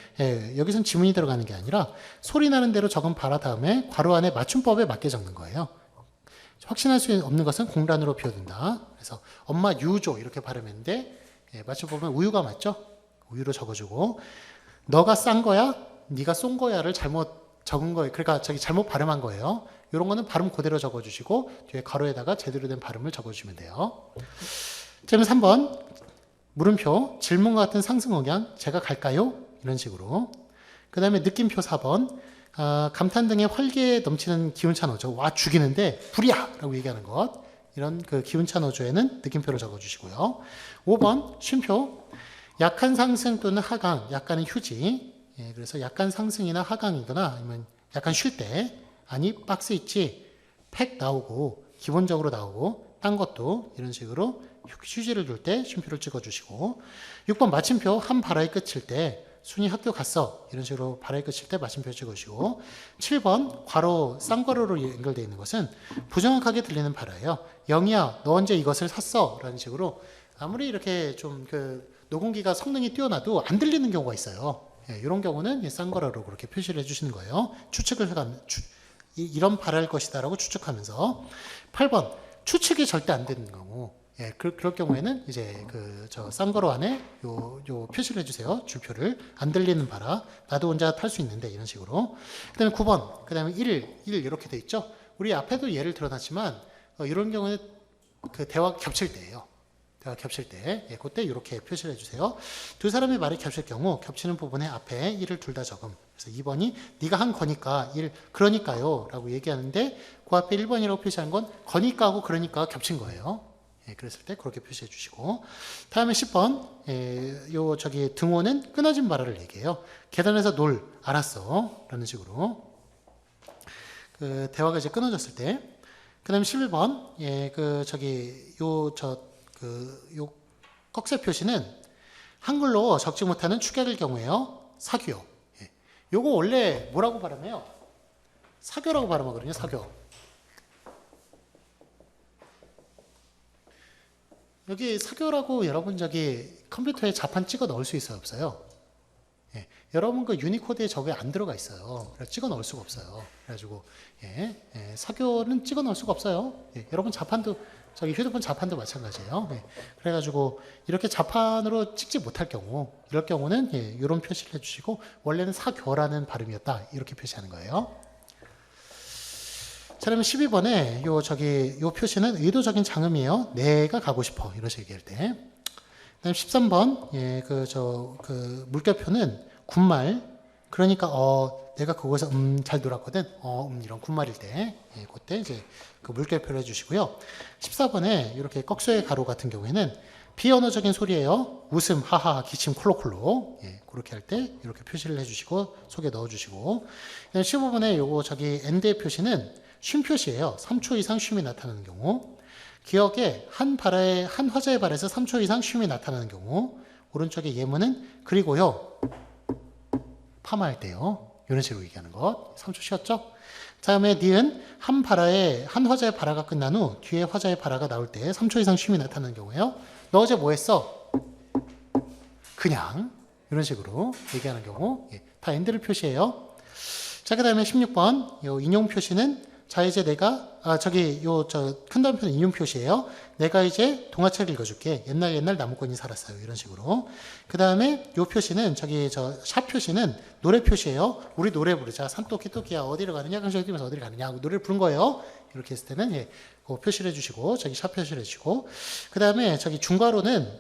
여기선 지문이 들어가는 게 아니라 소리 나는 대로 적은 발화 다음에 괄호 안에 맞춤법에 맞게 적는 거예요. 확신할 수 없는 것은 공란으로 비워둔다. 그래서 엄마 유조 이렇게 발음했는데 맞춤법은 우유가 맞죠? 우유로 적어주고 너가 싼 거야? 네가 쏜 거야를 잘못 적은 거예요. 그러니까 잘못 발음한 거예요. 이런 거는 발음 그대로 적어주시고 뒤에 가로에다가 제대로 된 발음을 적어주시면 돼요. 그다음에 3번 물음표 질문과 같은 상승 억양 제가 갈까요? 이런 식으로. 그 다음에 느낌표 4번 감탄 등의 활기에 넘치는 기운찬 어조. 와 죽이는데 불이야! 라고 얘기하는 것. 이런 기운찬 어조에는 느낌표를 적어주시고요. 5번 쉼표 약한 상승 또는 하강, 약간의 휴지. 그래서 약간 상승이나 하강이거나 아니면 약간 쉴 때 아니 박스 있지 팩 나오고 기본적으로 나오고 딴 것도 이런 식으로 휴지를 줄 때 쉼표를 찍어주시고 6번 마침표 한 발화에 끝일 때 순이 학교 갔어 이런 식으로 발화에 끝일 때 마침표 찍으시고 7번 괄호 쌍괄호로 연결되어 있는 것은 부정확하게 들리는 발화예요. 영희야 너 언제 이것을 샀어? 라는 식으로 아무리 이렇게 좀 녹음기가 성능이 뛰어나도 안 들리는 경우가 있어요. 이런 경우는 쌍괄호로 그렇게 표시를 해주시는 거예요. 이런 발화일 것이다 라고 추측하면서 8번 추측이 절대 안 되는 경우 예, 그럴 경우에는 이제 저 쌍괄호 안에 요 표시를 해주세요. 줄표를 안 들리는 바라. 나도 혼자 탈 수 있는데 이런 식으로. 그다음에 9번, 그다음에 1 이렇게 돼 있죠. 우리 앞에도 예를 들어놨지만 이런 경우는 그 대화가 겹칠 때예요. 대화 겹칠 때, 예, 그때 이렇게 표시를 해주세요. 두 사람의 말이 겹칠 경우 겹치는 부분에 앞에 1을 둘 다 적음. 그래서 2번이 네가 한 거니까 1, 그러니까요 라고 얘기하는데 그 앞에 1번이라고 표시한 건 거니까하고 그러니까 겹친 거예요. 예, 그랬을 때 그렇게 표시해 주시고. 다음에 10번, 예, 요 저기 등호는 끊어진 발화를 얘기해요. 계단에서 놀, 알았어 라는 식으로 그 대화가 이제 끊어졌을 때. 그 다음에 11번, 예, 요 꺽쇠 표시는 한글로 적지 못하는 축약일 경우에요. 사교. 예. 요거 원래 뭐라고 발음해요? 사교라고 발음하거든요. 사교. 여기 사교라고 여러분 저기 컴퓨터에 자판 찍어 넣을 수 있어요? 없어요? 예. 여러분 그 유니코드에 저게 안 들어가 있어요. 그래서 찍어 넣을 수가 없어요. 그래가지고 사교는 찍어 넣을 수가 없어요. 예. 여러분 자판도 저기 휴대폰 자판도 마찬가지예요. 예. 그래가지고 이렇게 자판으로 찍지 못할 경우 이럴 경우는 이런 표시를 해주시고 원래는 사교라는 발음이었다 이렇게 표시하는 거예요. 자, 그러면 12번에 요 표시는 의도적인 장음이에요. 내가 가고 싶어 이렇게 얘기할 때. 그다음 13번 물결표는 군말. 그러니까 내가 그곳에서 잘 놀았거든. 이런 군말일 때, 그때 이제 그 물결표를 해주시고요. 14번에 이렇게 꺽쇠 가로 같은 경우에는 비언어적인 소리예요. 웃음, 하하, 기침, 콜록콜록. 그렇게 할 때 이렇게 표시를 해주시고 속에 넣어주시고. 15번에 요거 엔드의 표시는 쉼 표시예요. 3초 이상 쉼이 나타나는 경우. 기억에 한 화자의 발에서 3초 이상 쉼이 나타나는 경우. 오른쪽에 예문은 그리고요. 파마할 때요. 이런 식으로 얘기하는 것. 3초 쉬었죠? 다음에 니은 한 화자의 발화가 끝난 후 뒤에 화자의 발화가 나올 때 3초 이상 쉼이 나타나는 경우예요. 너 어제 뭐 했어? 그냥 이런 식으로 얘기하는 경우. 다 엔드를 표시해요. 자, 그 다음에 16번 요 인용 표시는 자 이제 내가 큰 단편 인용 표시예요. 내가 이제 동화책 읽어줄게. 옛날 나무꾼이 살았어요. 이런 식으로. 그 다음에 요 표시는 샵 표시는 노래 표시예요. 우리 노래 부르자. 산토끼토끼야 어디로 가느냐? 강철 뛰면서 어디로 가느냐? 하고 노래를 부른 거예요. 이렇게 했을 때는 그 표시를 해주시고 샵 표시를 해주시고. 그 다음에 중괄호는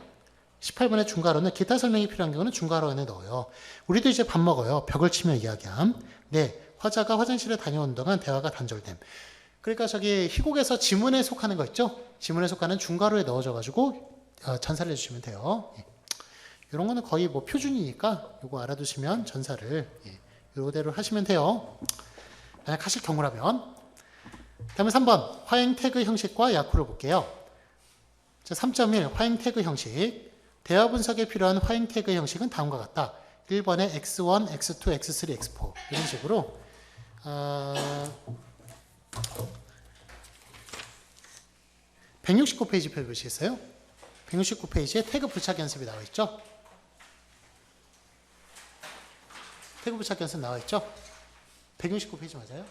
18번의 중괄호는 기타 설명이 필요한 경우는 중괄호 안에 넣어요. 우리도 이제 밥 먹어요. 벽을 치며 이야기함. 네. 화자가 화장실에 다녀온 동안 대화가 단절됨. 그러니까 희곡에서 지문에 속하는 거 있죠? 지문에 속하는 중괄호에 넣어줘가지고 전사를 해주시면 돼요. 이런 거는 거의 뭐 표준이니까 이거 알아두시면 전사를 이대로 하시면 돼요. 만약 하실 경우라면. 다음에 3번 화행 태그 형식과 약호를 볼게요. 자, 3.1 화행 태그 형식. 대화 분석에 필요한 화행 태그 형식은 다음과 같다. 1번에 x1, x2, x3, x4 이런 식으로 169페이지 펴보시겠어요? 169페이지에 태그 부착 연습이 나와 있죠? 태그 부착 연습 나와 있죠? 169페이지 맞아요?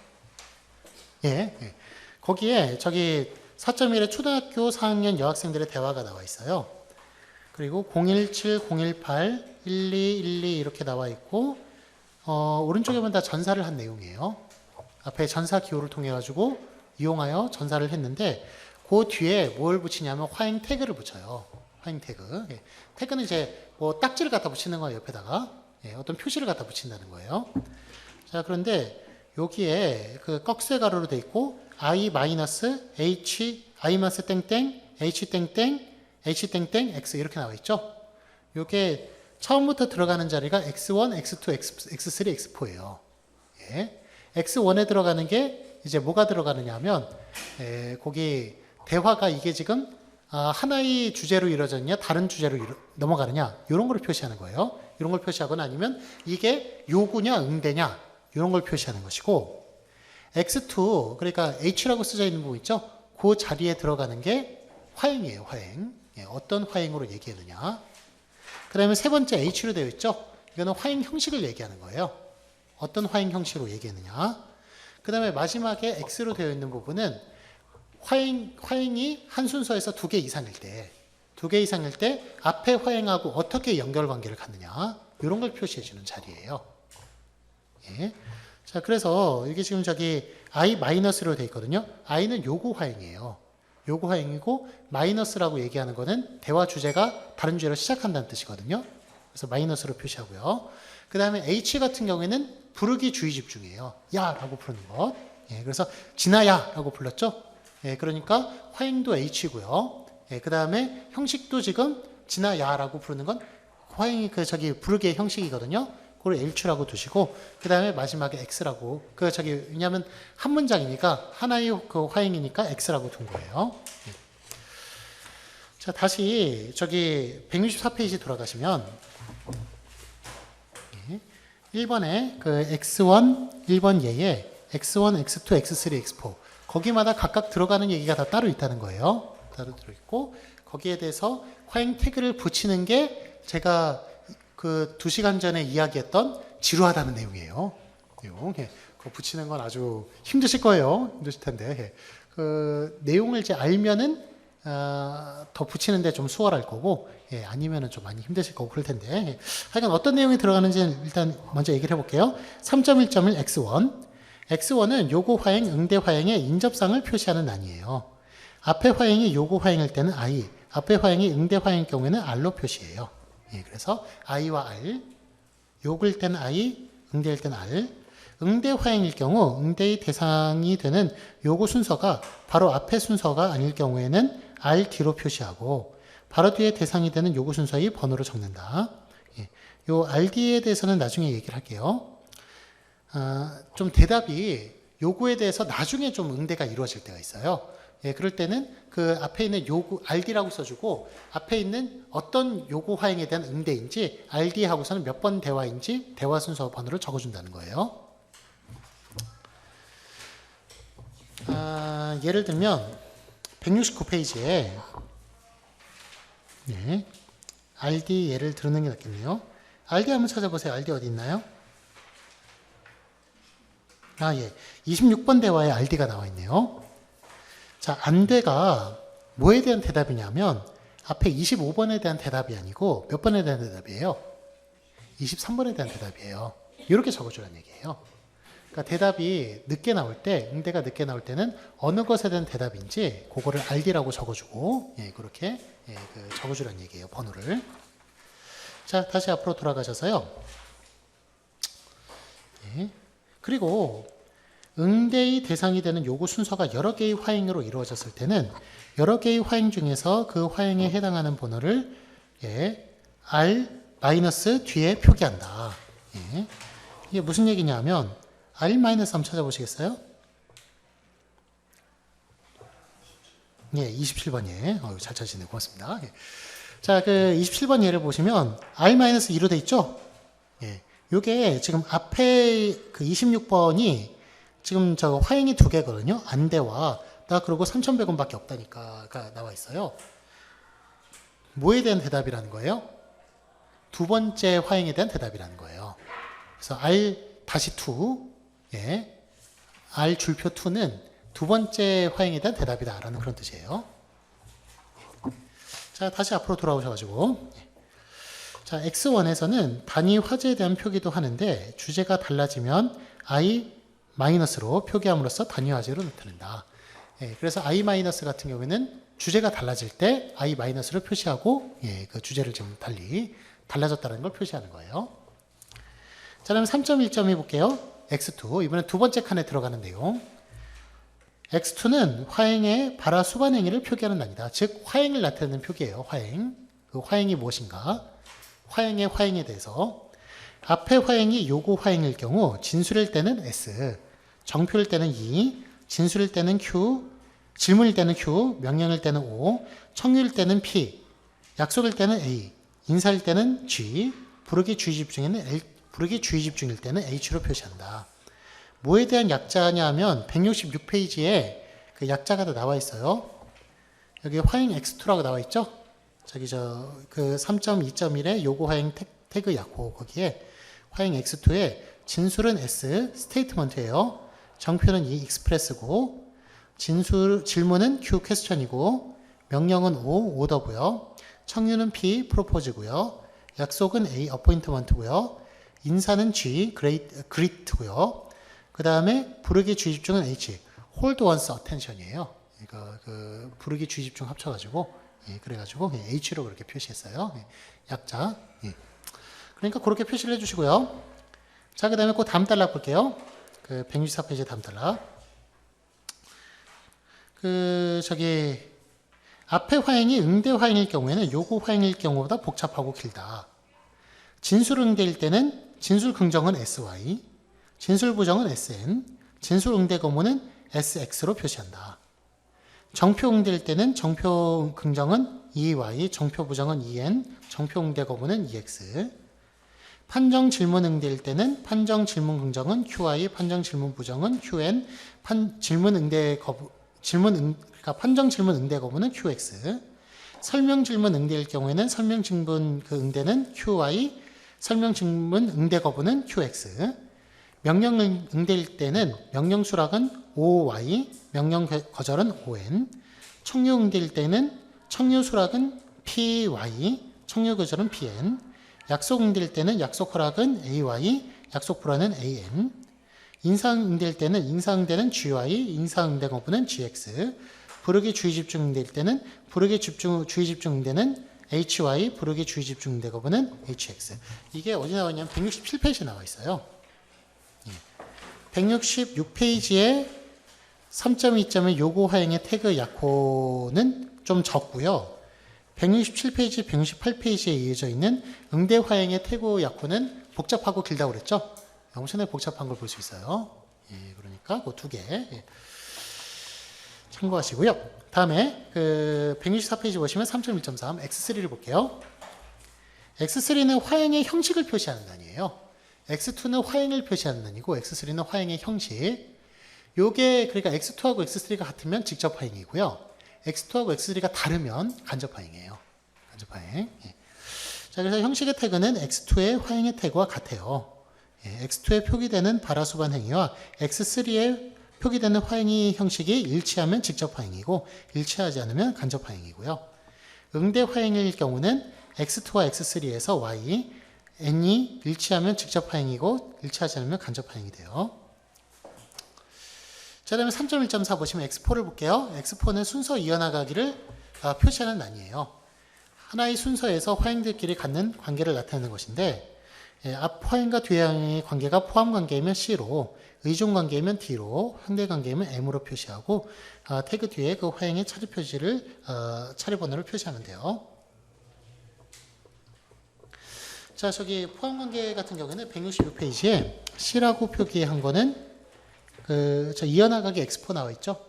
예. 거기에 4.1의 초등학교 4학년 여학생들의 대화가 나와 있어요. 그리고 017, 018, 1212 이렇게 나와 있고 오른쪽에 보면 다 전사를 한 내용이에요. 앞에 전사 기호를 통해 가지고 이용하여 전사를 했는데 그 뒤에 뭘 붙이냐면 화행 태그를 붙여요. 화행 태그. 태그는 이제 뭐 딱지를 갖다 붙이는 거예요. 옆에다가 어떤 표시를 갖다 붙인다는 거예요. 자, 그런데 여기에 그 꺽쇠 가로로 돼 있고 i 마이너스 h i 마이너스 땡땡 h 땡땡 h 땡땡 x 이렇게 나와 있죠. 요게 처음부터 들어가는 자리가 x1, x2, x3, x4예요. x1에 들어가는 게 이제 뭐가 들어가느냐 하면 거기 대화가 이게 지금 하나의 주제로 이루어졌냐 다른 주제로 넘어가느냐 이런 걸 표시하는 거예요. 이런 걸 표시하거나 아니면 이게 요구냐 응대냐 이런 걸 표시하는 것이고 x2 그러니까 h라고 쓰여 있는 부분 있죠. 그 자리에 들어가는 게 화행이에요. 화행. 어떤 화행으로 얘기했느냐. 그 다음에 세 번째 h로 되어 있죠. 이거는 화행 형식을 얘기하는 거예요. 어떤 화행 형식으로 얘기했느냐. 그 다음에 마지막에 x로 되어 있는 부분은 화행이 한 순서에서 2개 이상일 때, 2개 이상일 때 앞에 화행하고 어떻게 연결관계를 갖느냐, 이런 걸 표시해주는 자리예요. 예. 자, 그래서 이게 지금 i-로 되어 있거든요. i는 요구 화행이에요. 요구 화행이고, 마이너스라고 얘기하는 거는 대화 주제가 다른 주제로 시작한다는 뜻이거든요. 그래서 마이너스로 표시하고요. 그 다음에 h 같은 경우에는 부르기 주의 집중이에요. 야! 라고 부르는 것. 예, 그래서 진아야! 라고 불렀죠? 예, 그러니까 화행도 h고요. 예, 그 다음에 형식도 지금 진아야! 라고 부르는 건 화행이 부르기의 형식이거든요. 그걸 L추라고 두시고, 그 다음에 마지막에 X라고, 왜냐면 한 문장이니까, 하나의 그 화행이니까 X라고 둔 거예요. 자, 다시 164페이지 돌아가시면, 1번에 그 X1, 1번 예에 X1, X2, X3, X4, 거기마다 각각 들어가는 얘기가 다 따로 있다는 거예요. 따로 들어있고, 거기에 대해서 화행 태그를 붙이는 게 제가 그 2시간 전에 이야기했던 지루하다는 내용이에요. 예. 그거 붙이는 건 아주 힘드실 거예요. 힘드실 텐데. 그 내용을 이제 알면은 더 붙이는데 좀 수월할 거고, 예, 아니면은 좀 많이 힘드실 거고 그럴 텐데. 예. 하여간 어떤 내용이 들어가는지 일단 먼저 얘기를 해볼게요. 3.1.1 X1. X1은 요구 화행, 응대 화행의 인접상을 표시하는 란이에요. 앞에 화행이 요구 화행일 때는 I, 앞에 화행이 응대 화행일 경우에는 R로 표시해요. 예, 그래서 I와 R, 요구일 때는 I, 응대일 때는 R. 응대 화행일 경우 응대의 대상이 되는 요구 순서가 바로 앞의 순서가 아닐 경우에는 RD로 표시하고, 바로 뒤에 대상이 되는 요구 순서의 번호로 적는다. 예, 요 RD에 대해서는 나중에 얘기를 할게요. 좀 대답이 요구에 대해서 나중에 좀 응대가 이루어질 때가 있어요. 예, 그럴 때는 그 앞에 있는 요구, RD라고 써주고, 앞에 있는 어떤 요구 화행에 대한 응대인지, RD 하고서는 몇 번 대화인지, 대화 순서 번호를 적어준다는 거예요. 예를 들면, 169페이지에, 네, RD 예를 들는 게 낫겠네요. RD 한번 찾아보세요. RD 어디 있나요? 예. 26번 대화에 RD가 나와 있네요. 자, 안 돼가 뭐에 대한 대답이냐면 앞에 25번에 대한 대답이 아니고 몇 번에 대한 대답이에요? 23번에 대한 대답이에요. 이렇게 적어주라는 얘기예요. 그러니까 대답이 늦게 나올 때, 응대가 늦게 나올 때는 어느 것에 대한 대답인지 그거를 RD라고 적어주고, 예, 그렇게 적어주라는 얘기예요. 번호를. 자, 다시 앞으로 돌아가셔서요. 예. 그리고 응대의 대상이 되는 요구 순서가 여러 개의 화행으로 이루어졌을 때는 여러 개의 화행 중에서 그 화행에 해당하는 번호를 R 마이너스 뒤에 표기한다. 예. 이게 무슨 얘기냐면 R 마이너스 한번 찾아보시겠어요? 예, 27번 예. 잘 찾으시네. 고맙습니다. 예. 자, 그 27번 예를 보시면 R 마이너스 2로 돼 있죠? 예. 요게 지금 앞에 그 26번이 지금 화행이 2개거든요. 안대와 나 그러고 3,100원밖에 없다니까가 나와 있어요. 뭐에 대한 대답이라는 거예요? 두 번째 화행에 대한 대답이라는 거예요. 그래서 R 다시 2, 예, R 줄표 2는 두 번째 화행에 대한 대답이다라는 그런 뜻이에요. 자, 다시 앞으로 돌아오셔가지고, 자, X1에서는 단위 화제에 대한 표기도 하는데 주제가 달라지면 I 마이너스로 표기함으로써 단위 화제로 나타낸다. 예, 그래서 I 마이너스 같은 경우에는 주제가 달라질 때 I 마이너스를 표시하고, 예, 그 주제를 좀 달라졌다는 걸 표시하는 거예요. 자, 그럼 3.1점 해볼게요. X2. 이번엔 두 번째 칸에 들어가는 내용. X2는 화행의 발화 수반 행위를 표기하는 단위다. 즉, 화행을 나타내는 표기예요. 화행. 그 화행이 무엇인가? 화행의 화행에 대해서. 앞에 화행이 요구 화행일 경우 진술일 때는 S, 정표일 때는 E, 진술일 때는 Q, 질문일 때는 Q, 명령일 때는 O, 청유일 때는 P, 약속일 때는 A, 인사일 때는 G, 부르기 주의 집중일 때는 H로 표시한다. 뭐에 대한 약자냐 하면 166페이지에 그 약자가 다 나와 있어요. 여기 화행 X2라고 나와 있죠? 그 3.2.1의 요구 화행 태그 약호 거기에 화행 X2에 진술은 S, 스테이트먼트예요. 정표는 E, 익스프레스고, 질문은 Q 퀘스천이고, 명령은 O 오더고요. 청유는 P 프로포즈고요. 약속은 A 어포인트먼트고요. 인사는 G 그리트고요. 그 다음에 부르기 주의 집중은 H hold once attention이에요. 이거 부르기 주의 집중 합쳐가지고 그래가지고 H로 그렇게 표시했어요. 약자. 그러니까 그렇게 표시를 해주시고요. 자, 그 다음에 그 다음 단락 볼게요. 164페이지 다음 단락. 앞에 화행이 응대 화행일 경우에는 요구 화행일 경우보다 복잡하고 길다. 진술 응대일 때는 진술 긍정은 SY, 진술 부정은 SN, 진술 응대 거무는 SX로 표시한다. 정표 응대일 때는 정표 긍정은 EY, 정표 부정은 EN, 정표 응대 거무는 EX. 판정 질문 응대일 때는 판정 질문 긍정은 QI, 판정 질문 부정은 QN, 판정 질문 응대 거부는 QX. 설명 질문 응대일 경우에는 설명 질문 응대는 QI, 설명 질문 응대 거부는 QX. 명령 응대일 때는 명령 수락은 OY, 명령 거절은 ON. 청유 응대일 때는 청유 수락은 PY, 청유 거절은 PN. 약속 응대일 때는 약속 허락은 AY, 약속 불허는 AN. 인사 응대일 때는 인사 응대는 GY, 인사 응대 거부는 GX. 부르기 주의 집중 응대일 때는 부르기 주의 집중 응대는 HY, 부르기 주의 집중 응대 거부는 HX. 이게 어디 나왔냐면 167페이지에 나와 있어요. 166페이지에 3.2점의 요구 화행의 태그 약호는 좀 적고요. 167페이지, 168페이지에 이어져 있는 응대 화행의 태그 약호는 복잡하고 길다고 그랬죠? 엄청나게 복잡한 걸 볼 수 있어요. 그러니까 그 두 개. 참고하시고요. 다음에 164페이지 보시면 3.1.3 X3를 볼게요. X3는 화행의 형식을 표시하는 단위예요. X2는 화행을 표시하는 단위고 X3는 화행의 형식. 요게 그러니까 X2하고 X3가 같으면 직접 화행이고요. X2하고 X3가 다르면 간접 화행이에요. 간접 화행. 자, 그래서 형식의 태그는 X2의 화행의 태그와 같아요. X2에 표기되는 바라수반 행위와 X3에 표기되는 화행의 형식이 일치하면 직접 화행이고 일치하지 않으면 간접 화행이고요. 응대 화행일 경우는 X2와 X3에서 Y, N이 일치하면 직접 화행이고 일치하지 않으면 간접 화행이 돼요. 자, 그다음에 3.1.4 보시면 X4를 볼게요. X4는 순서 이어나가기를 표시하는 단위예요. 하나의 순서에서 화행들끼리 갖는 관계를 나타내는 것인데 앞 화행과 뒤 화행의 관계가 포함 관계이면 C로, 의존 관계이면 D로, 상대 관계이면 M으로 표시하고 태그 뒤에 그 화행의 차례 표시를 차례 번호를 표시하면 돼요. 자, 저기 포함 관계 같은 경우에는 166페이지에 C라고 표기한 거는 저 이어나가기 X4 나와 있죠?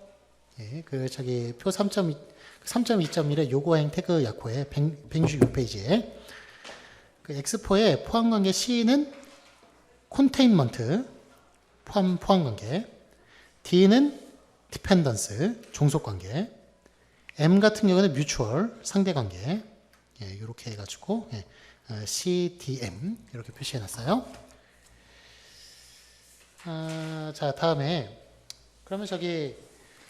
저기 표 3.2.1의 요구화행 태그 약호에 166페이지에 X4의 포함 관계 C는 containment, 포함 관계, D는 dependence, 종속 관계, M 같은 경우는 mutual, 상대 관계, 이렇게 해가지고 CDM 이렇게 표시해놨어요. 자, 다음에 그러면 저기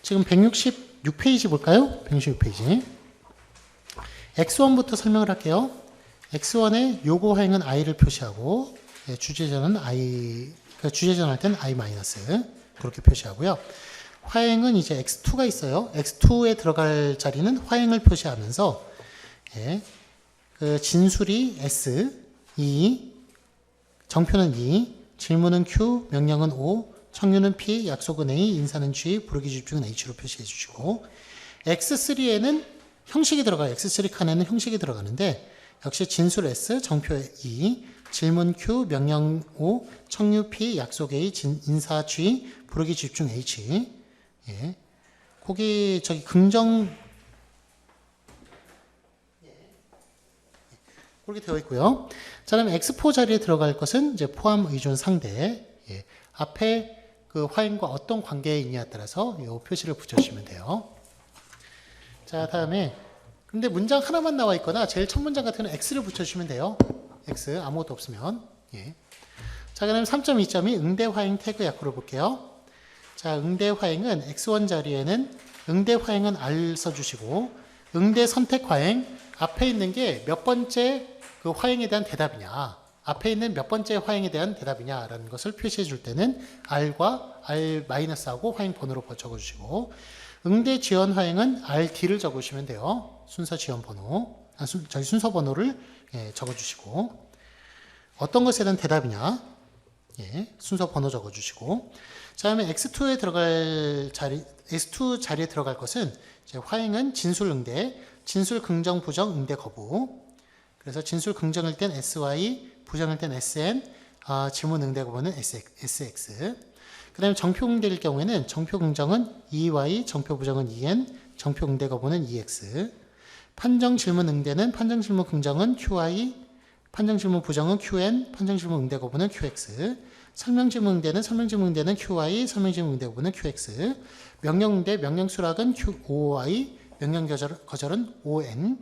지금 166페이지 볼까요? 166페이지. X1부터 설명을 할게요. X1의 요구 화행은 i를 표시하고 주제전은 i, 주제전 할 때는 i 마이너스 그렇게 표시하고요. 화행은 이제 X2가 있어요. X2에 들어갈 자리는 화행을 표시하면서 그 진술이 S, E, 정표는 E, 질문은 Q, 명령은 O, 청유는 P, 약속은 A, 인사는 G, 부르기 집중은 H로 표시해 주시고 X3에는 형식이 들어가요. X3 칸에는 형식이 들어가는데 역시 진술 S, 정표 E, 질문 Q, 명령 O, 청유 P, 약속 A, 인사 G, 부르기 집중 H. 거기 저기 긍정 그렇게 되어 있고요. 자, 그럼 X4 자리에 들어갈 것은 이제 포함, 의존, 상대. 앞에 그 화행과 어떤 관계에 있냐에 따라서 이 표시를 붙여주시면 돼요. 자, 다음에 근데 문장 하나만 나와 있거나 제일 첫 문장 같은 경우는 X를 붙여주시면 돼요. X 아무것도 없으면. 자, 그다음 3.2점이 응대 화행 태그 약호를 볼게요. 자, 응대 화행은 x1 자리에는 응대 화행은 R 써주시고 응대 선택 화행 앞에 있는 게 몇 번째 그 화행에 대한 대답이냐, 앞에 있는 몇 번째 화행에 대한 대답이냐라는 것을 표시해 줄 때는 R과 R-하고 화행 번호로 적어주시고 응대 지원 화행은 RD를 적으시면 돼요. 순서 지원 번호, 순서 번호를 적어주시고 어떤 것에 대한 대답이냐, 순서 번호 적어주시고 자, 다음에 X2에 들어갈 자리, X2 자리에 들어갈 것은 이제 화행은 진술 응대, 진술 긍정 부정 응대 거부. 그래서 진술 긍정일 땐 SY, 부정일 땐 SN, 질문 응대 거부는 SX. 그 다음에 정표 응대일 경우에는 정표 긍정은 EY, 정표 부정은 EN, 정표 응대 거부는 EX. 판정 질문 응대는 판정 질문 긍정은 QI, 판정 질문 부정은 QN, 판정 질문 응대 거부는 QX. 설명 질문 응대는 QI, 설명 질문 응대 거부는 QX. 명령 응대, 명령 수락은 OI, 명령 거절은 ON.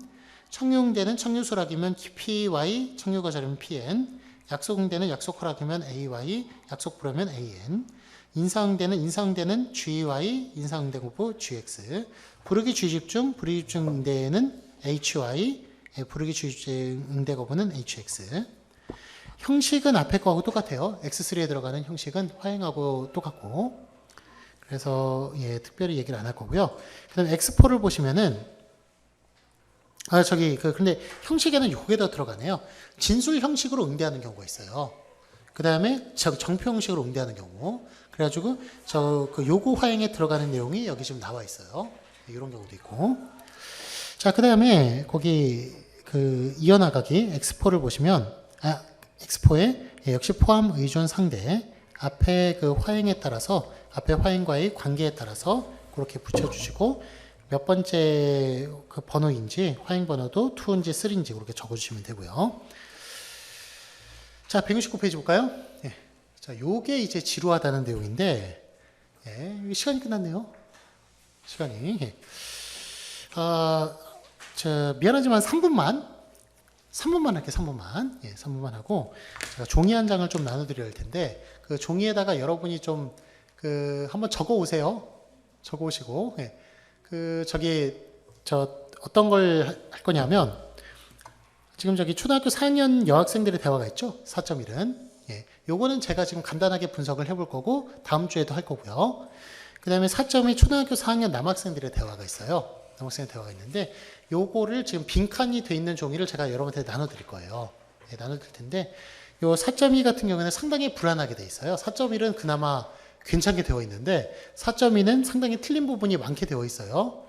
청유 응대는 청유 수락이면 PY, 청유 거절이면 PN. 약속 응대는 약속 허락이면 AY, 약속 불허면 AN. 인사 응대는 GY, 인사 응대 거부 GX. 부르기 주의 집중, 부르기 집중 응대는 HY, 부르기 주의 집중 응대 거부는 HX. 형식은 앞에 거하고 똑같아요. X3에 들어가는 형식은 화행하고 똑같고. 그래서 특별히 얘기를 안 할 거고요. 그다음에 X4를 보시면은 근데 형식에는 요게 더 들어가네요. 진술 형식으로 응대하는 경우가 있어요. 그 다음에 정표 형식으로 응대하는 경우. 그래가지고 요구 화행에 들어가는 내용이 여기 지금 나와 있어요. 이런 경우도 있고. 자, 그 다음에 거기 이어나가기 X4를 보시면 X4에 역시 포함 의존 상대 앞에 화행에 따라서 앞에 화행과의 관계에 따라서 그렇게 붙여주시고 몇 번째 번호인지 화행 번호도 2인지 3인지 그렇게 적어주시면 되고요. 자, 169페이지 볼까요? 자, 요게 이제 지루하다는 내용인데 시간이 끝났네요. 시간이. 미안하지만 3분만 할게요. 3분만 하고 제가 종이 한 장을 좀 나눠드려야 할 텐데 그 종이에다가 여러분이 좀 한번 적어 오세요. 적어 오시고 어떤 걸 할 거냐면 지금 초등학교 4학년 여학생들의 대화가 있죠. 4.1은 요거는 제가 지금 간단하게 분석을 해볼 거고 다음 주에도 할 거고요. 그 다음에 4.2 초등학교 4학년 남학생들의 대화가 있어요. 남학생의 대화가 있는데 요거를 지금 빈칸이 돼 있는 종이를 제가 여러분한테 나눠드릴 거예요. 나눠드릴 텐데 요 4.2 같은 경우에는 상당히 불안하게 돼 있어요. 4.1은 그나마 괜찮게 되어 있는데 4.2는 상당히 틀린 부분이 많게 되어 있어요.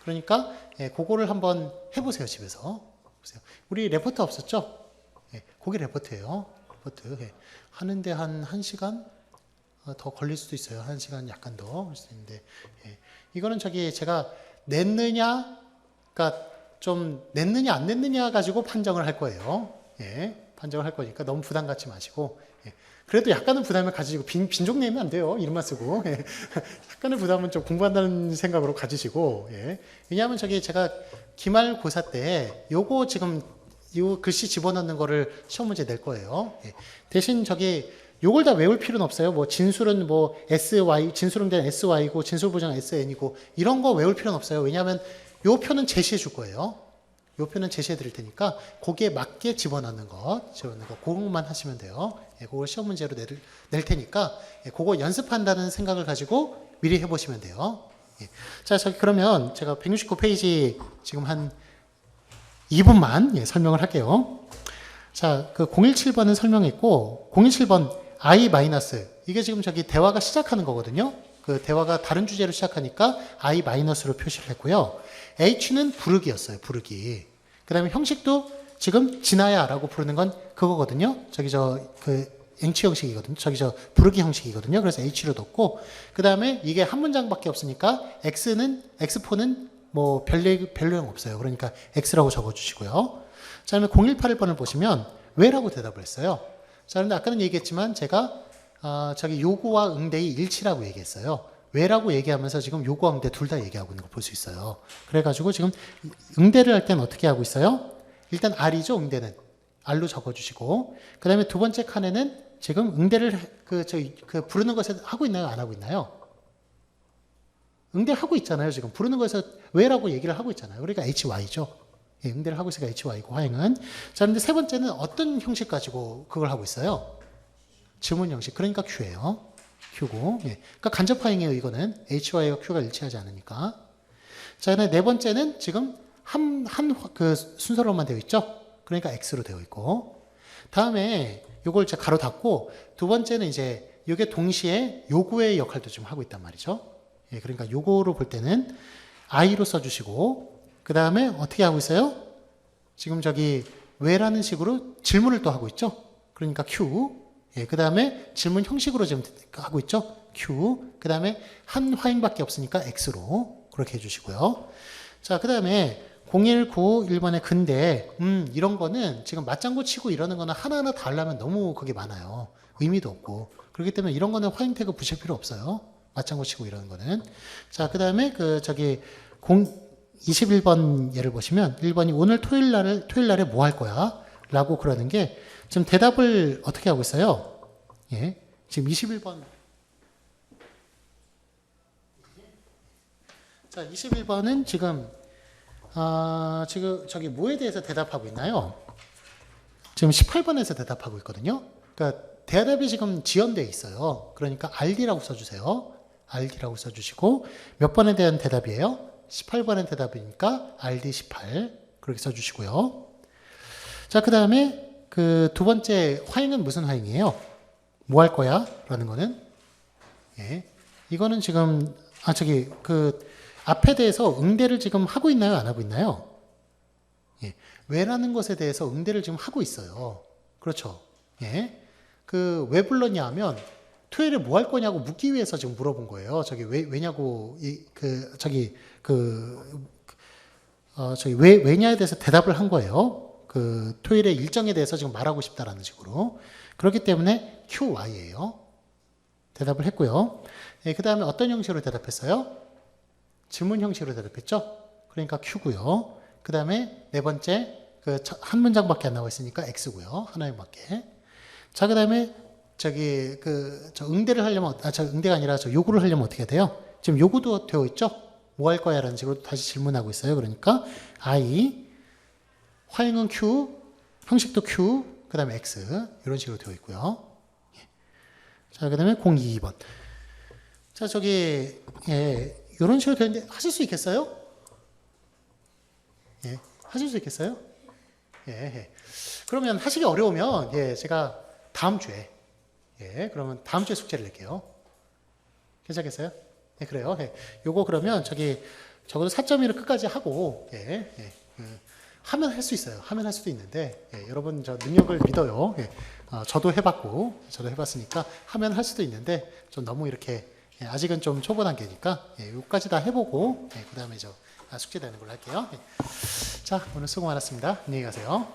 그러니까 그거를 한번 해보세요. 집에서. 보세요. 우리 레포트 없었죠? 그게 레포트예요. 레포트. 하는데 한 1시간 더 걸릴 수도 있어요. 1시간 약간 더 할 수 있는데 이거는 제가 냈느냐, 그러니까 좀 냈느냐 안 냈느냐 가지고 판정을 할 거예요. 판정을 할 거니까 너무 부담 갖지 마시고 그래도 약간은 부담을 가지시고 빈종 내면 안 돼요. 이름만 쓰고 약간의 부담은 좀 공부한다는 생각으로 가지시고 왜냐하면 제가 기말고사 때 요거 지금 요 글씨 집어넣는 거를 시험 문제 낼 거예요. 대신 요걸 다 외울 필요는 없어요. 뭐 진술은 뭐 SY, 진술은 된 SY고 진술 부정 SN이고 이런 거 외울 필요는 없어요. 왜냐하면 요 표는 제시해 줄 거예요. 요 표는 제시해 드릴 테니까 거기에 맞게 집어넣는 거 그것만 하시면 돼요. 그걸 시험 문제로 낼 테니까 그거 연습한다는 생각을 가지고 미리 해보시면 돼요. 자, 그러면 제가 169페이지 지금 한 2분만 설명을 할게요. 자, 017번은 설명했고 017번 I- 이게 지금 대화가 시작하는 거거든요. 대화가 다른 주제로 시작하니까 I-로 표시를 했고요. H는 부르기였어요. 부르기. 그 다음에 형식도 지금 진아야라고 부르는 건 그거거든요. 앵치 형식이거든요. 부르기 형식이거든요. 그래서 H로 넣고 그 다음에 이게 한 문장밖에 없으니까 X4는 뭐 별내용 없어요. 그러니까 X라고 적어주시고요. 자, 그다음에 018번을 보시면 왜라고 대답을 했어요. 자, 그런데 아까는 얘기했지만 제가 요구와 응대의 일치라고 얘기했어요. 왜라고 얘기하면서 지금 요구와 응대 둘 다 얘기하고 있는 걸 볼 수 있어요. 그래가지고 지금 응대를 할 때는 어떻게 하고 있어요? 일단 R이죠. 응대는 R로 적어주시고 그 다음에 두 번째 칸에는 지금 응대를 부르는 것에 하고 있나요? 안 하고 있나요? 응대하고 있잖아요. 지금 부르는 거에서 왜라고 얘기를 하고 있잖아요. 그러니까 hy죠. 예, 응대를 하고 있으니까 hy고 화행은. 자, 근데 세 번째는 어떤 형식 가지고 그걸 하고 있어요? 지문 형식. 그러니까 Q예요. Q고. 예. 그러니까 간접 화행이에요. 이거는 hy와 Q가 일치하지 않으니까. 자, 근데 네 번째는 지금 그 순서로만 되어 있죠. 그러니까 X로 되어 있고. 다음에 요걸 제가 가로 닫고 두 번째는 이제 이게 동시에 요구의 역할도 좀 하고 있단 말이죠. 예, 그러니까 요거로 볼 때는 I로 써주시고 그 다음에 어떻게 하고 있어요? 지금 저기 왜라는 식으로 질문을 또 하고 있죠. 그러니까 Q. 예, 그 다음에 질문 형식으로 지금 하고 있죠. Q. 그 다음에 한 화행밖에 없으니까 X로 그렇게 해주시고요. 자, 그 다음에 0191번의 근데 이런 거는 지금 맞장구 치고 이러는 거는 하나하나 다 하려면 너무 그게 많아요. 의미도 없고. 그렇기 때문에 이런 거는 화행 태그 붙일 필요 없어요. 맞장구 치고 이러는 거는. 자, 그 다음에 그 저기 21번 예를 보시면 1번이 오늘 토요일 날에 뭐 할 거야? 라고 그러는 게 지금 대답을 어떻게 하고 있어요? 예. 지금 21번. 자, 21번은 지금 저기 뭐에 대해서 대답하고 있나요? 지금 18번에서 대답하고 있거든요. 그러니까 대답이 지금 지연되어 있어요. 그러니까 RD라고 써주세요. RD라고 써주시고 몇 번에 대한 대답이에요? 18번의 대답이니까 RD 18 그렇게 써주시고요. 자, 그 다음에 그 두 번째 화행은 무슨 화행이에요? 뭐 할 거야? 라는 거는 예, 이거는 지금 저기 그 앞에 대해서 응대를 지금 하고 있나요? 안 하고 있나요? 예, 왜라는 것에 대해서 응대를 지금 하고 있어요. 그렇죠? 예, 그 왜 불렀냐 하면 토요일에 뭐 할 거냐고 묻기 위해서 지금 물어본 거예요. 저기 왜냐고 저기 왜냐에 대해서 대답을 한 거예요. 그 토요일의 일정에 대해서 지금 말하고 싶다라는 식으로. 그렇기 때문에 QY예요. 대답을 했고요. 예, 그 다음에 어떤 형식으로 대답했어요? 질문 형식으로 대답했죠? 그러니까 Q고요. 그 다음에 네 번째, 한 문장밖에 안 나와 있으니까 X고요. 하나님밖에. 자, 그 다음에 저기 저 응대를 하려면 응대가 아니라 저 요구를 하려면 어떻게 해야 돼요? 지금 요구도 되어 있죠? 뭐 할 거야? 라는 식으로 다시 질문하고 있어요. 그러니까 I, 화행은 Q, 형식도 Q, 그 다음에 X 이런 식으로 되어 있고요. 자, 그 다음에 022번. 자, 저기 이런 식으로 되는데 하실 수 있겠어요? 예, 하실 수 있겠어요? 예. 그러면 하시기 어려우면 제가 다음 주에 그러면 다음 주에 숙제를 낼게요. 괜찮겠어요? 예, 그래요. 요거 그러면 저기 적어도 4.1을 끝까지 하고 하면 할 수 있어요. 하면 할 수도 있는데 여러분 저 능력을 믿어요. 저도 해봤으니까 하면 할 수도 있는데 좀 너무 이렇게 아직은 좀 초보 단계니까 요까지 다 해보고 그 다음에 숙제 되는 걸로 할게요. 자, 오늘 수고 많았습니다. 안녕히 가세요.